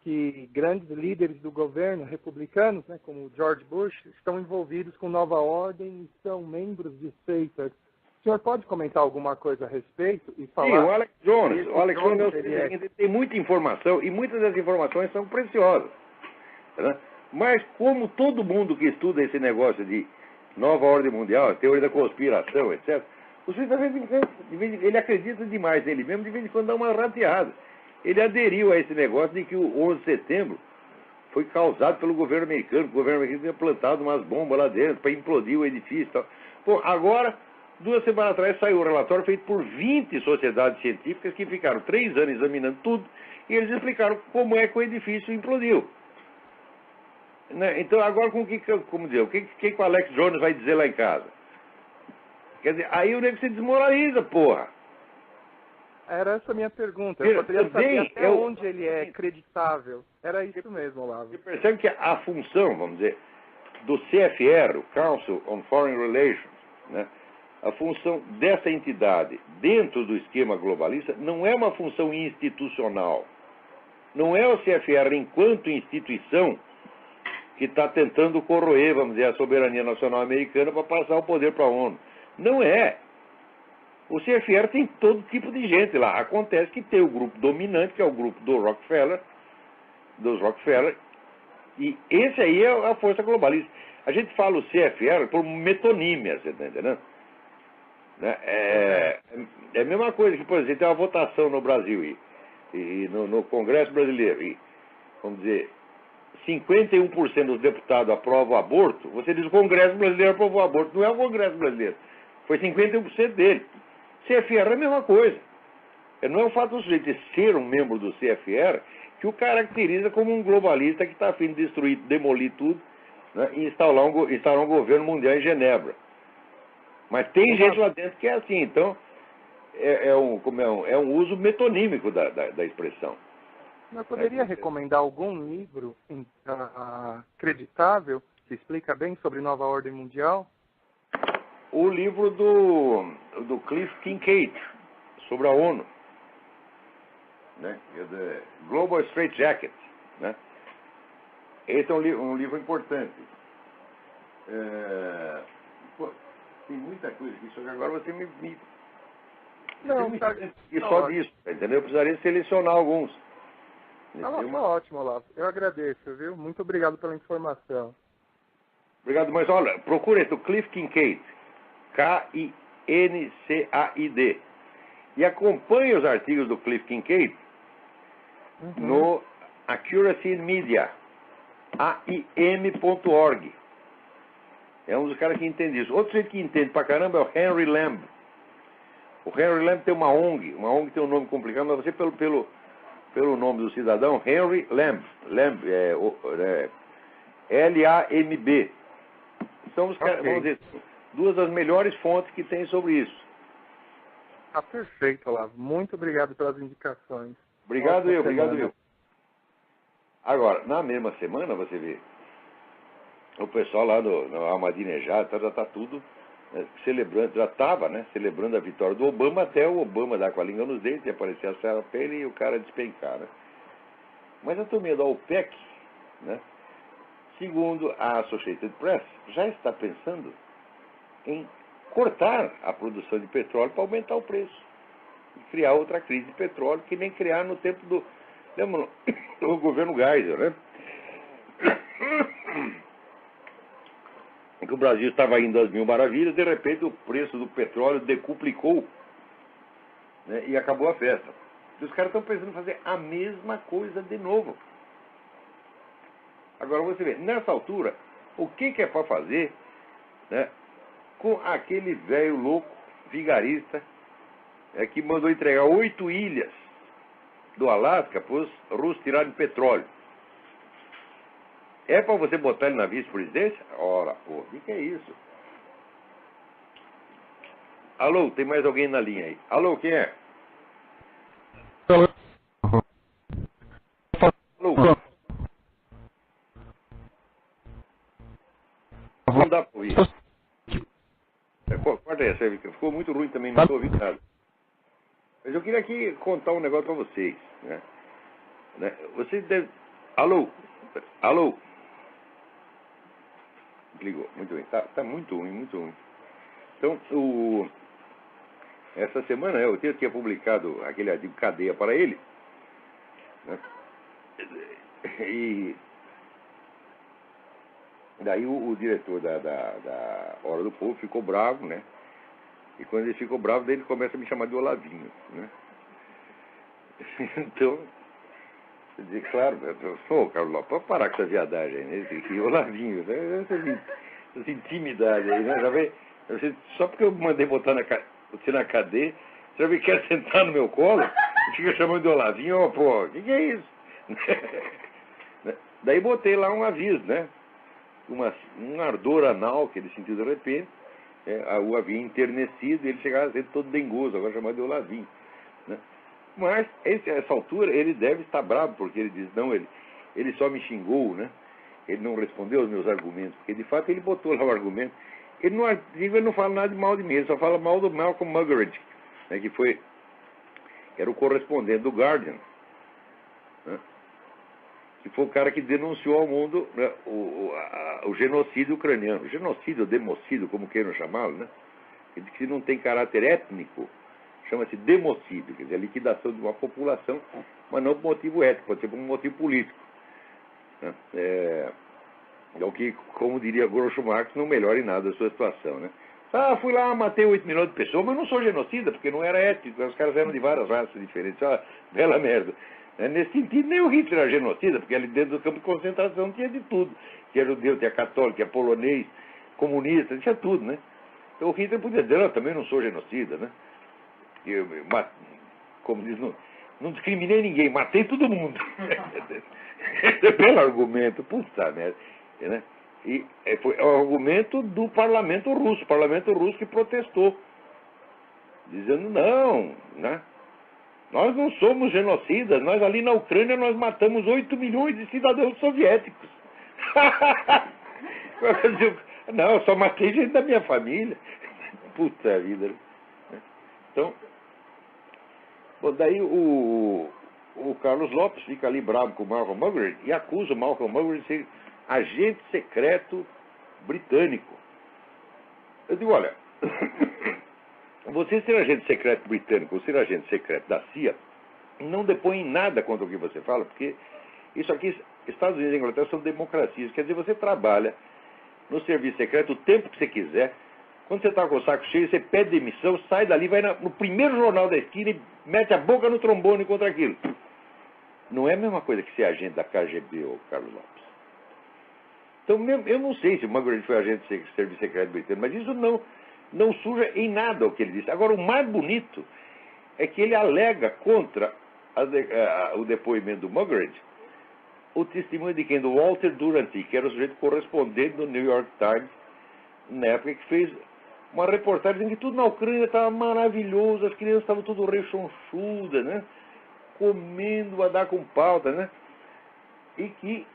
que grandes líderes do governo, republicanos, né, como George Bush, estão envolvidos com nova ordem e são membros de seitas. O senhor pode comentar alguma coisa a respeito e falar? Sim, o Alex Jones. O Alex Jones ele tem muita informação e muitas das informações são preciosas. Né? Mas como todo mundo que estuda esse negócio de nova ordem mundial, teoria da conspiração, etc., o sujeito, ele acredita demais nele mesmo, de vez em quando dá uma rateada. Ele aderiu a esse negócio de que o 11 de setembro foi causado pelo governo americano. O governo americano tinha plantado umas bombas lá dentro para implodir o edifício e tal. Bom, agora, 2 semanas atrás, saiu um relatório feito por 20 sociedades científicas que ficaram 3 anos examinando tudo e eles explicaram como é que o edifício implodiu. Né? Então, agora, o que o Alex Jones vai dizer lá em casa? Quer dizer, aí o nego se desmoraliza, porra. Era essa a minha pergunta. Eu poderia saber até onde ele é acreditável. Era isso mesmo, Olavo. Você percebe que a função, vamos dizer, do CFR, o Council on Foreign Relations, né, a função dessa entidade dentro do esquema globalista não é uma função institucional. Não é o CFR enquanto instituição que está tentando corroer, vamos dizer, a soberania nacional americana para passar o poder para a ONU. Não é. O CFR tem todo tipo de gente lá. Acontece que tem o grupo dominante, que é o grupo dos Rockefeller, e esse aí é a força globalista. A gente fala o CFR por metonímia, você está entendendo? É a mesma coisa que, por exemplo, tem uma votação no Brasil e no Congresso brasileiro, e, vamos dizer, 51% dos deputados aprovam o aborto. Você diz o Congresso brasileiro aprovou o aborto. Não é o Congresso brasileiro. Foi 51% dele. CFR é a mesma coisa. Não é o fato do sujeito de ser um membro do CFR que o caracteriza como um globalista que está a fim de destruir, demolir tudo, né, e instaurar um governo mundial em Genebra. Mas tem gente lá dentro que é assim. Então, é um uso metonímico da expressão. Eu poderia recomendar algum livro acreditável que explica bem sobre nova ordem mundial? O livro do Cliff Kincaid, sobre a ONU, né? Global Straight Jacket, né? Esse é um livro importante. Tem muita coisa aqui, só que agora você me Não, tá, e só disso, entendeu? Eu precisaria selecionar alguns. Tá ótimo, Olavo. Eu agradeço, viu? Muito obrigado pela informação. Obrigado, mas olha, procura esse, o Cliff Kincaid. Kincaid. E acompanhe os artigos do Cliff Kincaid no Accuracy in Media, aim.org. É um dos caras que entende isso. Outro jeito que entende pra caramba é o Henry Lamb. O Henry Lamb tem uma ONG tem um nome complicado, mas você pelo nome do cidadão, Henry Lamb. Lamb L-A-M-B. São os caras, vamos dizer, 2 das melhores fontes que tem sobre isso. Tá perfeito, Olavo. Muito obrigado pelas indicações. Obrigado eu. Agora, na mesma semana, você vê, o pessoal lá no Ahmadinejad já está tudo, né, celebrando, já estava, né, celebrando a vitória do Obama, até o Obama dar com a língua nos dentes e aparecer a Sarah Palin e o cara despencar, né? Mas a turminha da OPEC, né, segundo a Associated Press, já está pensando em cortar a produção de petróleo para aumentar o preço e criar outra crise de petróleo, que nem criar no tempo do governo Geisel, né? Que o Brasil estava indo às mil maravilhas, de repente o preço do petróleo decuplicou, né, e acabou a festa. E os caras estão pensando em fazer a mesma coisa de novo. Agora você vê, nessa altura, o que é para fazer, né, com aquele velho louco, vigarista, que mandou entregar 8 ilhas do Alasca para os russos tirarem petróleo. É para você botar ele na vice-presidência? Ora, pô, o que é isso? Alô, tem mais alguém na linha aí? Alô, quem é? Alô? Não dá para ouvir. Corta essa, ficou muito ruim também, não estou ouvindo nada. Mas eu queria aqui contar um negócio para vocês, né? Vocês devem... Alô? Ligou, muito bem. Tá muito ruim, muito ruim. Então, essa semana eu tinha publicado aquele artigo Cadeia para ele, né? E daí o diretor da Hora do Povo ficou bravo, né? E quando ele ficou bravo, daí ele começa a me chamar de Olavinho, né? Então, Eu disse, claro, Carlos Lopes, pode parar com essa viadagem aí, né? E o Olavinho, né? Essa intimidade aí, né? Já vem, só porque eu mandei botar você na cadeia, você já quer sentar no meu colo e fica chamando de Olavinho, ó, pô, o que é isso? Daí botei lá um aviso, né? Um ardor anal que ele sentiu de repente, o havia enternecido e ele chegava a ser todo dengoso, agora chamado de Olavinho, né? Mas, a essa altura, ele deve estar bravo, porque ele diz, não, ele só me xingou, né? Ele não respondeu aos meus argumentos, porque de fato ele botou lá o argumento. Ele não fala nada de mal de mim, ele só fala mal do Malcolm Muggeridge, né, que era o correspondente do Guardian, né, que foi o cara que denunciou ao mundo, né, o genocídio ucraniano. Genocídio ou democídio, como queiram chamá-lo, né? Que não tem caráter étnico, chama-se democídio, quer dizer, a liquidação de uma população, mas não por motivo étnico, pode ser por um motivo político. Né? É o que, como diria Groucho Marx, não melhora em nada a sua situação, né? Fui lá, matei 8 milhões de pessoas, mas não sou genocida, porque não era étnico, os caras eram de várias raças diferentes, bela merda. Nesse sentido, nem o Hitler era genocida, porque ali dentro do campo de concentração tinha de tudo. Tinha judeu, tinha católico, tinha polonês, comunista, tinha tudo, né? Então o Hitler podia dizer, eu também não sou genocida, né? Como diz, não discriminei ninguém, matei todo mundo. Esse é belo argumento, puta merda. Né? E foi o argumento do parlamento russo que protestou, dizendo, não, né? Nós não somos genocidas, nós ali na Ucrânia nós matamos 8 milhões de cidadãos soviéticos. Não, eu só matei gente da minha família. Puta vida. Então, bom, daí o Carlos Lopes fica ali bravo com o Malcolm Muggeridge e acusa o Malcolm Muggeridge de ser agente secreto britânico. Eu digo, olha, você ser agente secreto britânico ou ser agente secreto da CIA não depõe em nada contra o que você fala, porque isso aqui, Estados Unidos e Inglaterra são democracias, quer dizer, você trabalha no serviço secreto o tempo que você quiser. Quando você está com o saco cheio, você pede demissão, sai dali, vai no primeiro jornal da esquina e mete a boca no trombone contra aquilo. Não é a mesma coisa que ser agente da KGB, ou Carlos Lopes. Então, eu não sei se o Muggeridge foi agente de serviço secreto britânico, mas isso não suja em nada o que ele disse. Agora, o mais bonito é que ele alega contra o depoimento do Muggeridge o testemunho de quem? Do Walter Duranty, que era o sujeito correspondente do New York Times, na época, que fez uma reportagem dizendo que tudo na Ucrânia estava maravilhoso, as crianças estavam tudo rechonchudas, né? Comendo a dar com pauta, né? E que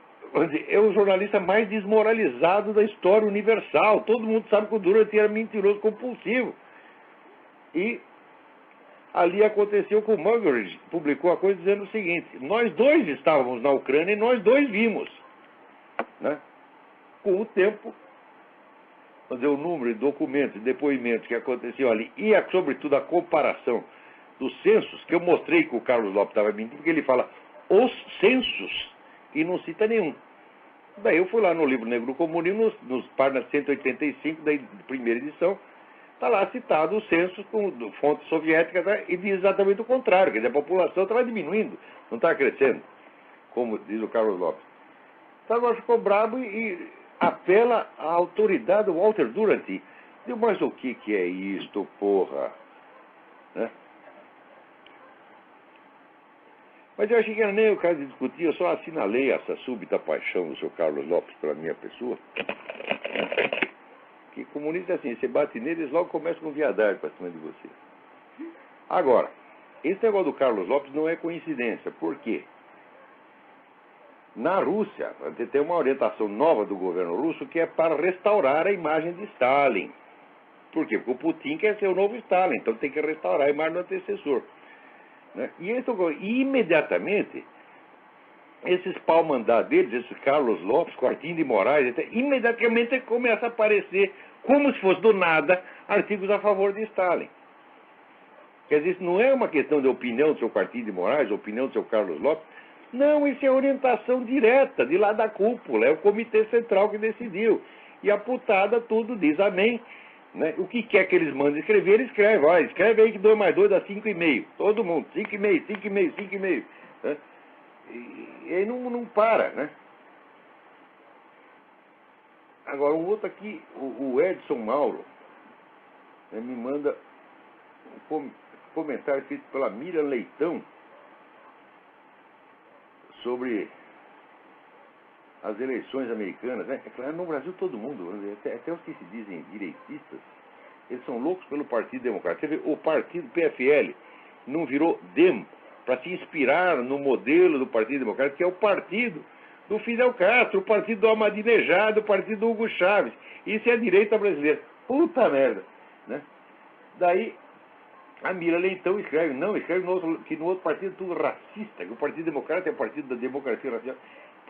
é o jornalista mais desmoralizado da história universal. Todo mundo sabe que o Duranty era mentiroso compulsivo. E ali aconteceu que o Muggeridge publicou a coisa dizendo o seguinte: nós dois estávamos na Ucrânia e nós dois vimos, né? Com o tempo, o número de documentos e depoimentos que aconteciam ali e, sobretudo, a comparação dos censos, que eu mostrei que o Carlos Lopes estava mentindo, porque ele fala os censos e não cita nenhum. Daí eu fui lá no livro Negro Comunismo, nos páginas 185 da primeira edição, está lá citado os censos com fontes soviéticas, né, e diz exatamente o contrário, quer dizer, a população estava diminuindo, não estava crescendo, como diz o Carlos Lopes. Então agora ficou brabo e apela à autoridade do Walter Duranty. Digo, mas o que é isto, porra? Né? Mas eu achei que era nem o caso de discutir, eu só assinalei essa súbita paixão do seu Carlos Lopes pela minha pessoa. Que comunista é assim, você bate neles, logo começa com viadagem para cima de você. Agora, esse negócio do Carlos Lopes não é coincidência. Por quê? Na Rússia, tem uma orientação nova do governo russo que é para restaurar a imagem de Stalin. Por quê? Porque o Putin quer ser o novo Stalin, então tem que restaurar a imagem do antecessor. Né? E imediatamente, esses pau-mandar deles, esse Carlos Lopes, Quartinho de Moraes, imediatamente começa a aparecer, como se fosse do nada, artigos a favor de Stalin. Quer dizer, isso não é uma questão de opinião do seu Quartinho de Moraes, opinião do seu Carlos Lopes. Não, isso é orientação direta, de lá da cúpula, é o Comitê Central que decidiu. E a putada tudo diz amém. Né? O que quer que eles mandem escrever, ele escreve. Olha, escreve aí que 2 mais 2 dá 5,5. Todo mundo, 5,5, 5,5, 5,5. Né? E aí não para, né? Agora, um outro aqui, o Edson Mauro, né, me manda um comentário feito pela Miriam Leitão sobre as eleições americanas, né? É claro, no Brasil todo mundo, até os que se dizem direitistas, eles são loucos pelo Partido Democrata. Você vê, o partido PFL não virou DEM para se inspirar no modelo do Partido Democrata, que é o partido do Fidel Castro, o partido do Ahmadinejad, o partido do Hugo Chávez. Isso é a direita brasileira. Puta merda, né? Daí a Mira Leitão escreve que no outro partido é tudo racista, que o Partido Democrata é o partido da democracia racial.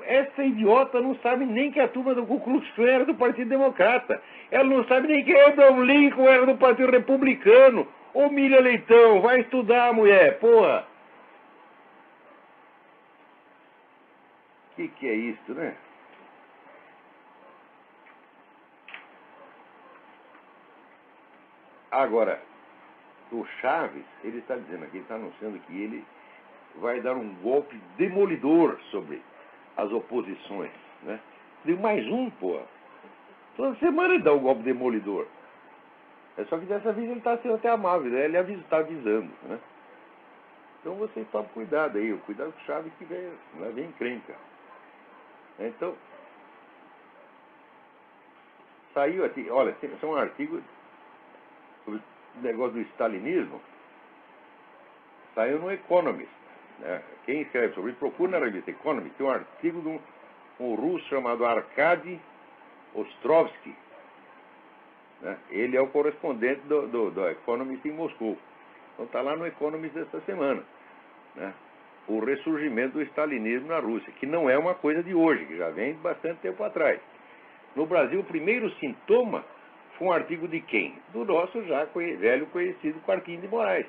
Essa idiota não sabe nem que a turma do Ku Klux Klan era do Partido Democrata. Ela não sabe nem que Abraham Lincoln era do Partido Republicano. Ô Mira Leitão, vai estudar, mulher, porra. Que é isso, né? Agora, o Chaves, ele está dizendo aqui, ele está anunciando que ele vai dar um golpe demolidor sobre as oposições, né? Deu mais um, pô. Toda semana ele dá um golpe demolidor. É só que dessa vez ele está sendo até amável, né? Ele está avisando, né? Então vocês tomem cuidado aí, cuidado com o Chaves que vem encrenca. Então, saiu aqui, olha, são um artigo sobre o negócio do stalinismo, saiu no Economist. Né? Quem escreve sobre isso, procura na revista Economist, tem um artigo de um russo chamado Arkady Ostrovsky. Né? Ele é o correspondente do Economist em Moscou. Então está lá no Economist desta semana. Né? O ressurgimento do stalinismo na Rússia, que não é uma coisa de hoje, que já vem de bastante tempo atrás. No Brasil, o primeiro sintoma foi um artigo de quem? Do nosso já velho conhecido Quarquinho de Moraes.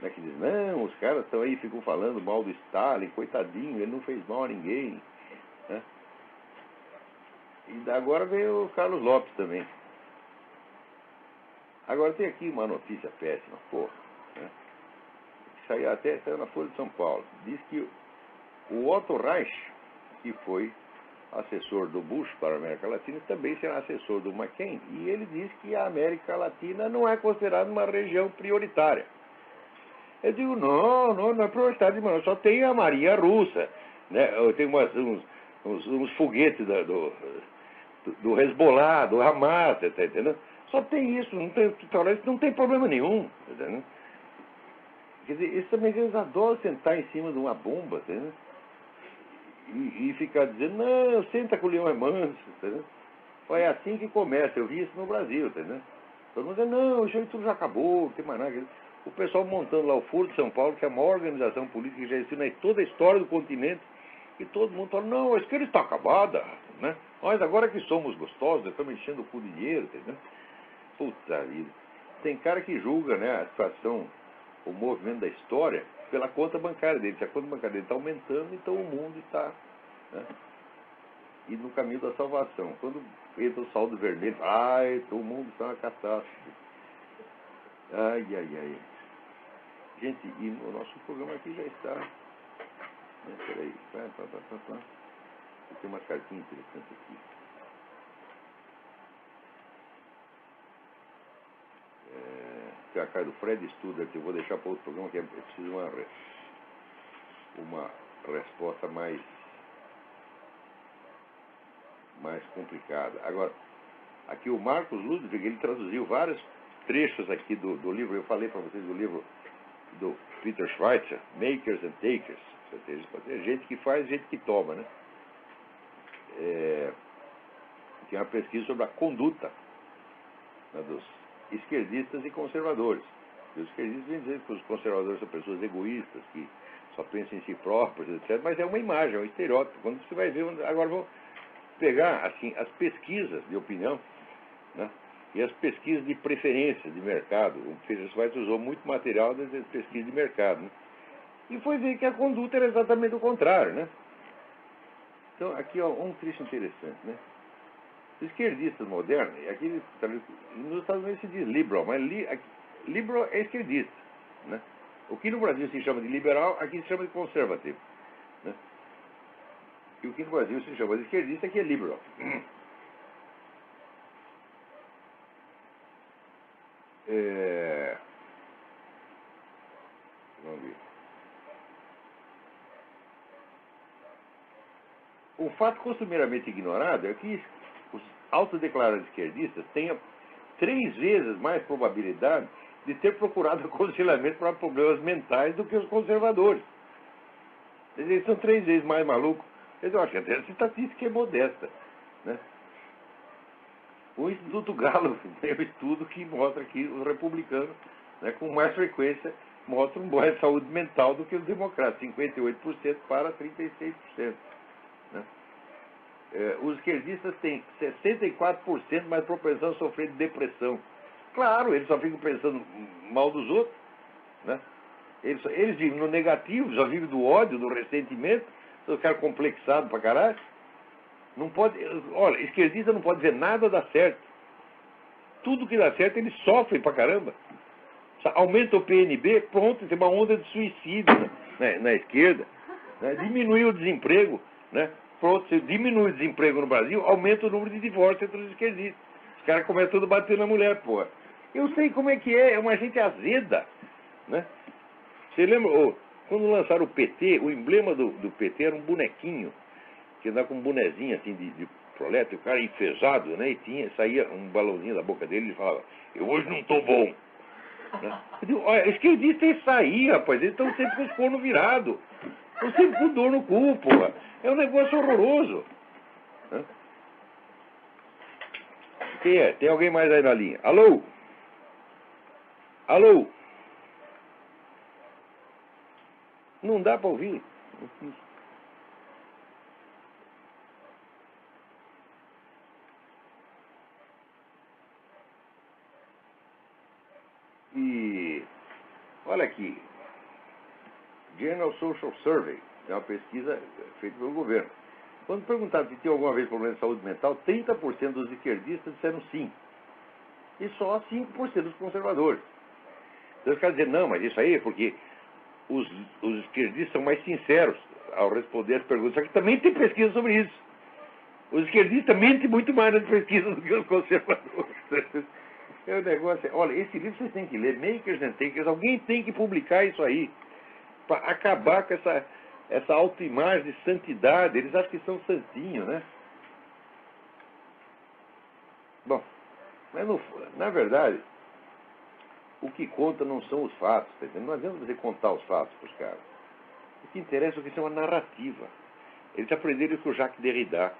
Né, que diz, não, os caras estão aí, ficam falando mal do Stalin, coitadinho, ele não fez mal a ninguém. Né? E agora veio o Carlos Lopes também. Agora tem aqui uma notícia péssima, porra. Né? Saiu na Folha de São Paulo. Diz que o Otto Reich, que foi assessor do Bush para a América Latina, também será assessor do McCain. E ele diz que a América Latina não é considerada uma região prioritária. Eu digo, não é prioritária, mano. Só tem a Marinha Russa, né? Tem uns foguetes do Hezbollah, do Hamas, tá entendendo? Só tem isso, não tem problema nenhum, tá entendendo? Quer dizer, eles também adoram sentar em cima de uma bomba, tá entendendo? E ficar dizendo, não, senta que o leão é manso, tá entendendo? É assim que começa, eu vi isso no Brasil, tá entendendo? Todo mundo diz, não, isso tudo já acabou, não tem mais nada. O pessoal montando lá o Foro de São Paulo, que é a maior organização política que já existiu em toda a história do continente, e todo mundo fala, não, a esquerda está acabada, né? Nós agora que somos gostosos, estamos enchendo o cu de dinheiro, tá entendendo? Puta vida. Tem cara que julga, né, a situação, o movimento da história, pela conta bancária dele. Se a conta bancária dele está aumentando, então o mundo está, né, e no caminho da salvação. Quando entra o saldo vermelho, o mundo está na catástrofe. Ai. Gente, e o nosso programa aqui já está. Peraí. Tem uma cartinha interessante aqui. Que é a cara do Fred Studer, que eu vou deixar para outro programa, que é preciso uma resposta mais complicada. Agora, aqui o Marcos Ludwig, ele traduziu vários trechos aqui do livro, eu falei para vocês do livro do Peter Schweitzer, Makers and Takers, ou seja, gente que faz, gente que toma, né? Tem uma pesquisa sobre a conduta, né, dos esquerdistas e conservadores. E os esquerdistas vêm dizer que os conservadores são pessoas egoístas, que só pensam em si próprios, etc. Mas é uma imagem, é um estereótipo. Quando você vai ver, agora vamos pegar assim, as pesquisas de opinião, né, e as pesquisas de preferência de mercado. O Peter Schweitzer usou muito material das pesquisas de mercado, né, e foi ver que a conduta era exatamente o contrário, né? Então, aqui, ó, um trecho interessante, né? Os esquerdistas modernos, aqui nos Estados Unidos se diz liberal, mas liberal é esquerdista, né? O que no Brasil se chama de liberal, aqui se chama de conservativo. Né? E o que no Brasil se chama de esquerdista, aqui é liberal. Vamos ver. O fato costumeiramente ignorado é que os autodeclarados esquerdistas tenham 3 vezes mais probabilidade de ter procurado aconselhamento para problemas mentais do que os conservadores. Eles são 3 vezes mais malucos. Eu acho que até essa estatística é modesta. Né? O Instituto Gallup tem um estudo que mostra que os republicanos, né, com mais frequência, mostram mais saúde mental do que os democratas, 58% para 36%. Né? Os esquerdistas têm 64% mais propensão a sofrer de depressão. Claro, eles só ficam pensando mal dos outros. Né? Eles vivem no negativo, já vivem do ódio, do ressentimento, são caras complexados pra caralho. Não pode, olha, esquerdista não pode ver nada dar certo. Tudo que dá certo, eles sofrem pra caramba. Aumenta o PNB, pronto, tem uma onda de suicídio na esquerda. Né? Diminui o desemprego, né? Pronto, se diminui o desemprego no Brasil, aumenta o número de divórcios entre os esquerdistas. Os caras começam tudo a bater na mulher, porra. Eu sei como é que é uma gente azeda. Né? Você lembra, quando lançaram o PT, o emblema do PT era um bonequinho, que andava com um bonezinho assim de proleta, e o cara enfesado, né? E saía um balãozinho da boca dele e falava, eu hoje não estou bom. Né? Eu digo, olha, esquerdista é isso aí, rapaz, eles estão sempre com os cornos virados. Estão sempre com dor no cu, porra. É um negócio horroroso. Né? Quem é? Tem alguém mais aí na linha? Alô? Alô? Não dá para ouvir. E olha aqui, General Social Survey, é uma pesquisa feita pelo governo. Quando perguntaram se tinha alguma vez problema de saúde mental, 30% dos esquerdistas disseram sim. E só 5% dos conservadores. Então os caras dizem, não, mas isso aí é porque os esquerdistas são mais sinceros ao responder as perguntas. Só que também tem pesquisa sobre isso. Os esquerdistas mentem muito mais nas pesquisas do que os conservadores. É o negócio. Olha, esse livro vocês têm que ler, Makers and Takers. Alguém tem que publicar isso aí para acabar com essa autoimagem de santidade. Eles acham que são santinhos, né? Bom, mas na verdade, o que conta não são os fatos, tá entendendo? Não adianta você contar os fatos para os caras. O que interessa é que isso é uma narrativa. Eles aprenderam isso com o Jacques Derrida.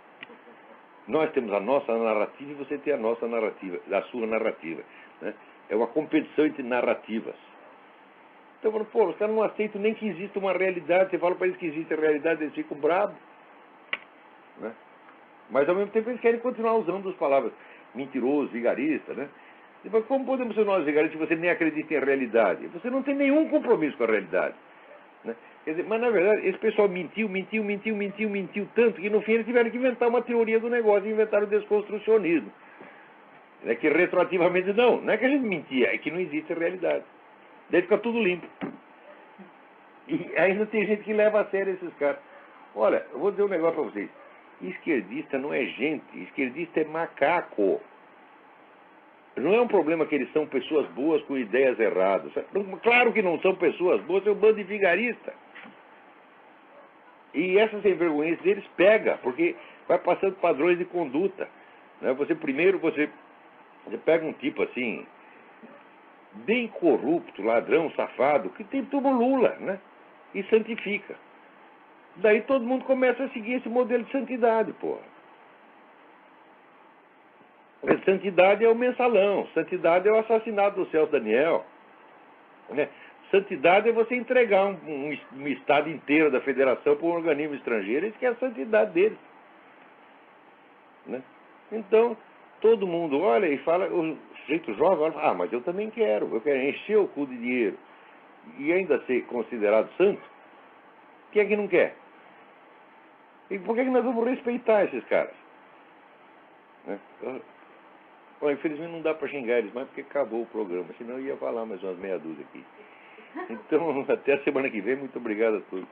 Nós temos a nossa narrativa e você tem a nossa narrativa, a sua narrativa. Né? É uma competição entre narrativas. Então, pô, os caras não aceitam nem que exista uma realidade. Você fala para eles que existe a realidade, eles ficam bravos. Né? Mas, ao mesmo tempo, eles querem continuar usando as palavras mentiroso, vigarista. Né? Mas como podemos ser nós vigaristas se você nem acredita em realidade? Você não tem nenhum compromisso com a realidade. Né? Quer dizer, mas, na verdade, esse pessoal mentiu tanto que, no fim, eles tiveram que inventar uma teoria do negócio e inventaram o desconstrucionismo. É que, retroativamente, não é que a gente mentia, é que não existe realidade. Daí fica tudo limpo. E ainda tem gente que leva a sério esses caras. Olha, eu vou dizer um negócio para vocês. Esquerdista não é gente, esquerdista é macaco. Não é um problema que eles são pessoas boas com ideias erradas. Claro que não são pessoas boas, é um bando de vigarista. E essas sem-vergonhices deles pega, porque vai passando padrões de conduta. Né? Você pega um tipo assim, bem corrupto, ladrão, safado, que tem tudo Lula, né? E santifica. Daí todo mundo começa a seguir esse modelo de santidade, porra. Santidade é o mensalão, santidade é o assassinato do Celso Daniel. Né? Santidade é você entregar um estado inteiro da federação para um organismo estrangeiro, isso que é a santidade deles. Né? Então, todo mundo olha e fala, o jeito jovem olha, mas eu também quero encher o cu de dinheiro e ainda ser considerado santo. Quem é que não quer? E por que nós vamos respeitar esses caras? Né? Bom, infelizmente não dá para xingar eles mais porque acabou o programa, senão eu ia falar mais umas meia dúzia aqui. Então, até a semana que vem. Muito obrigado a todos.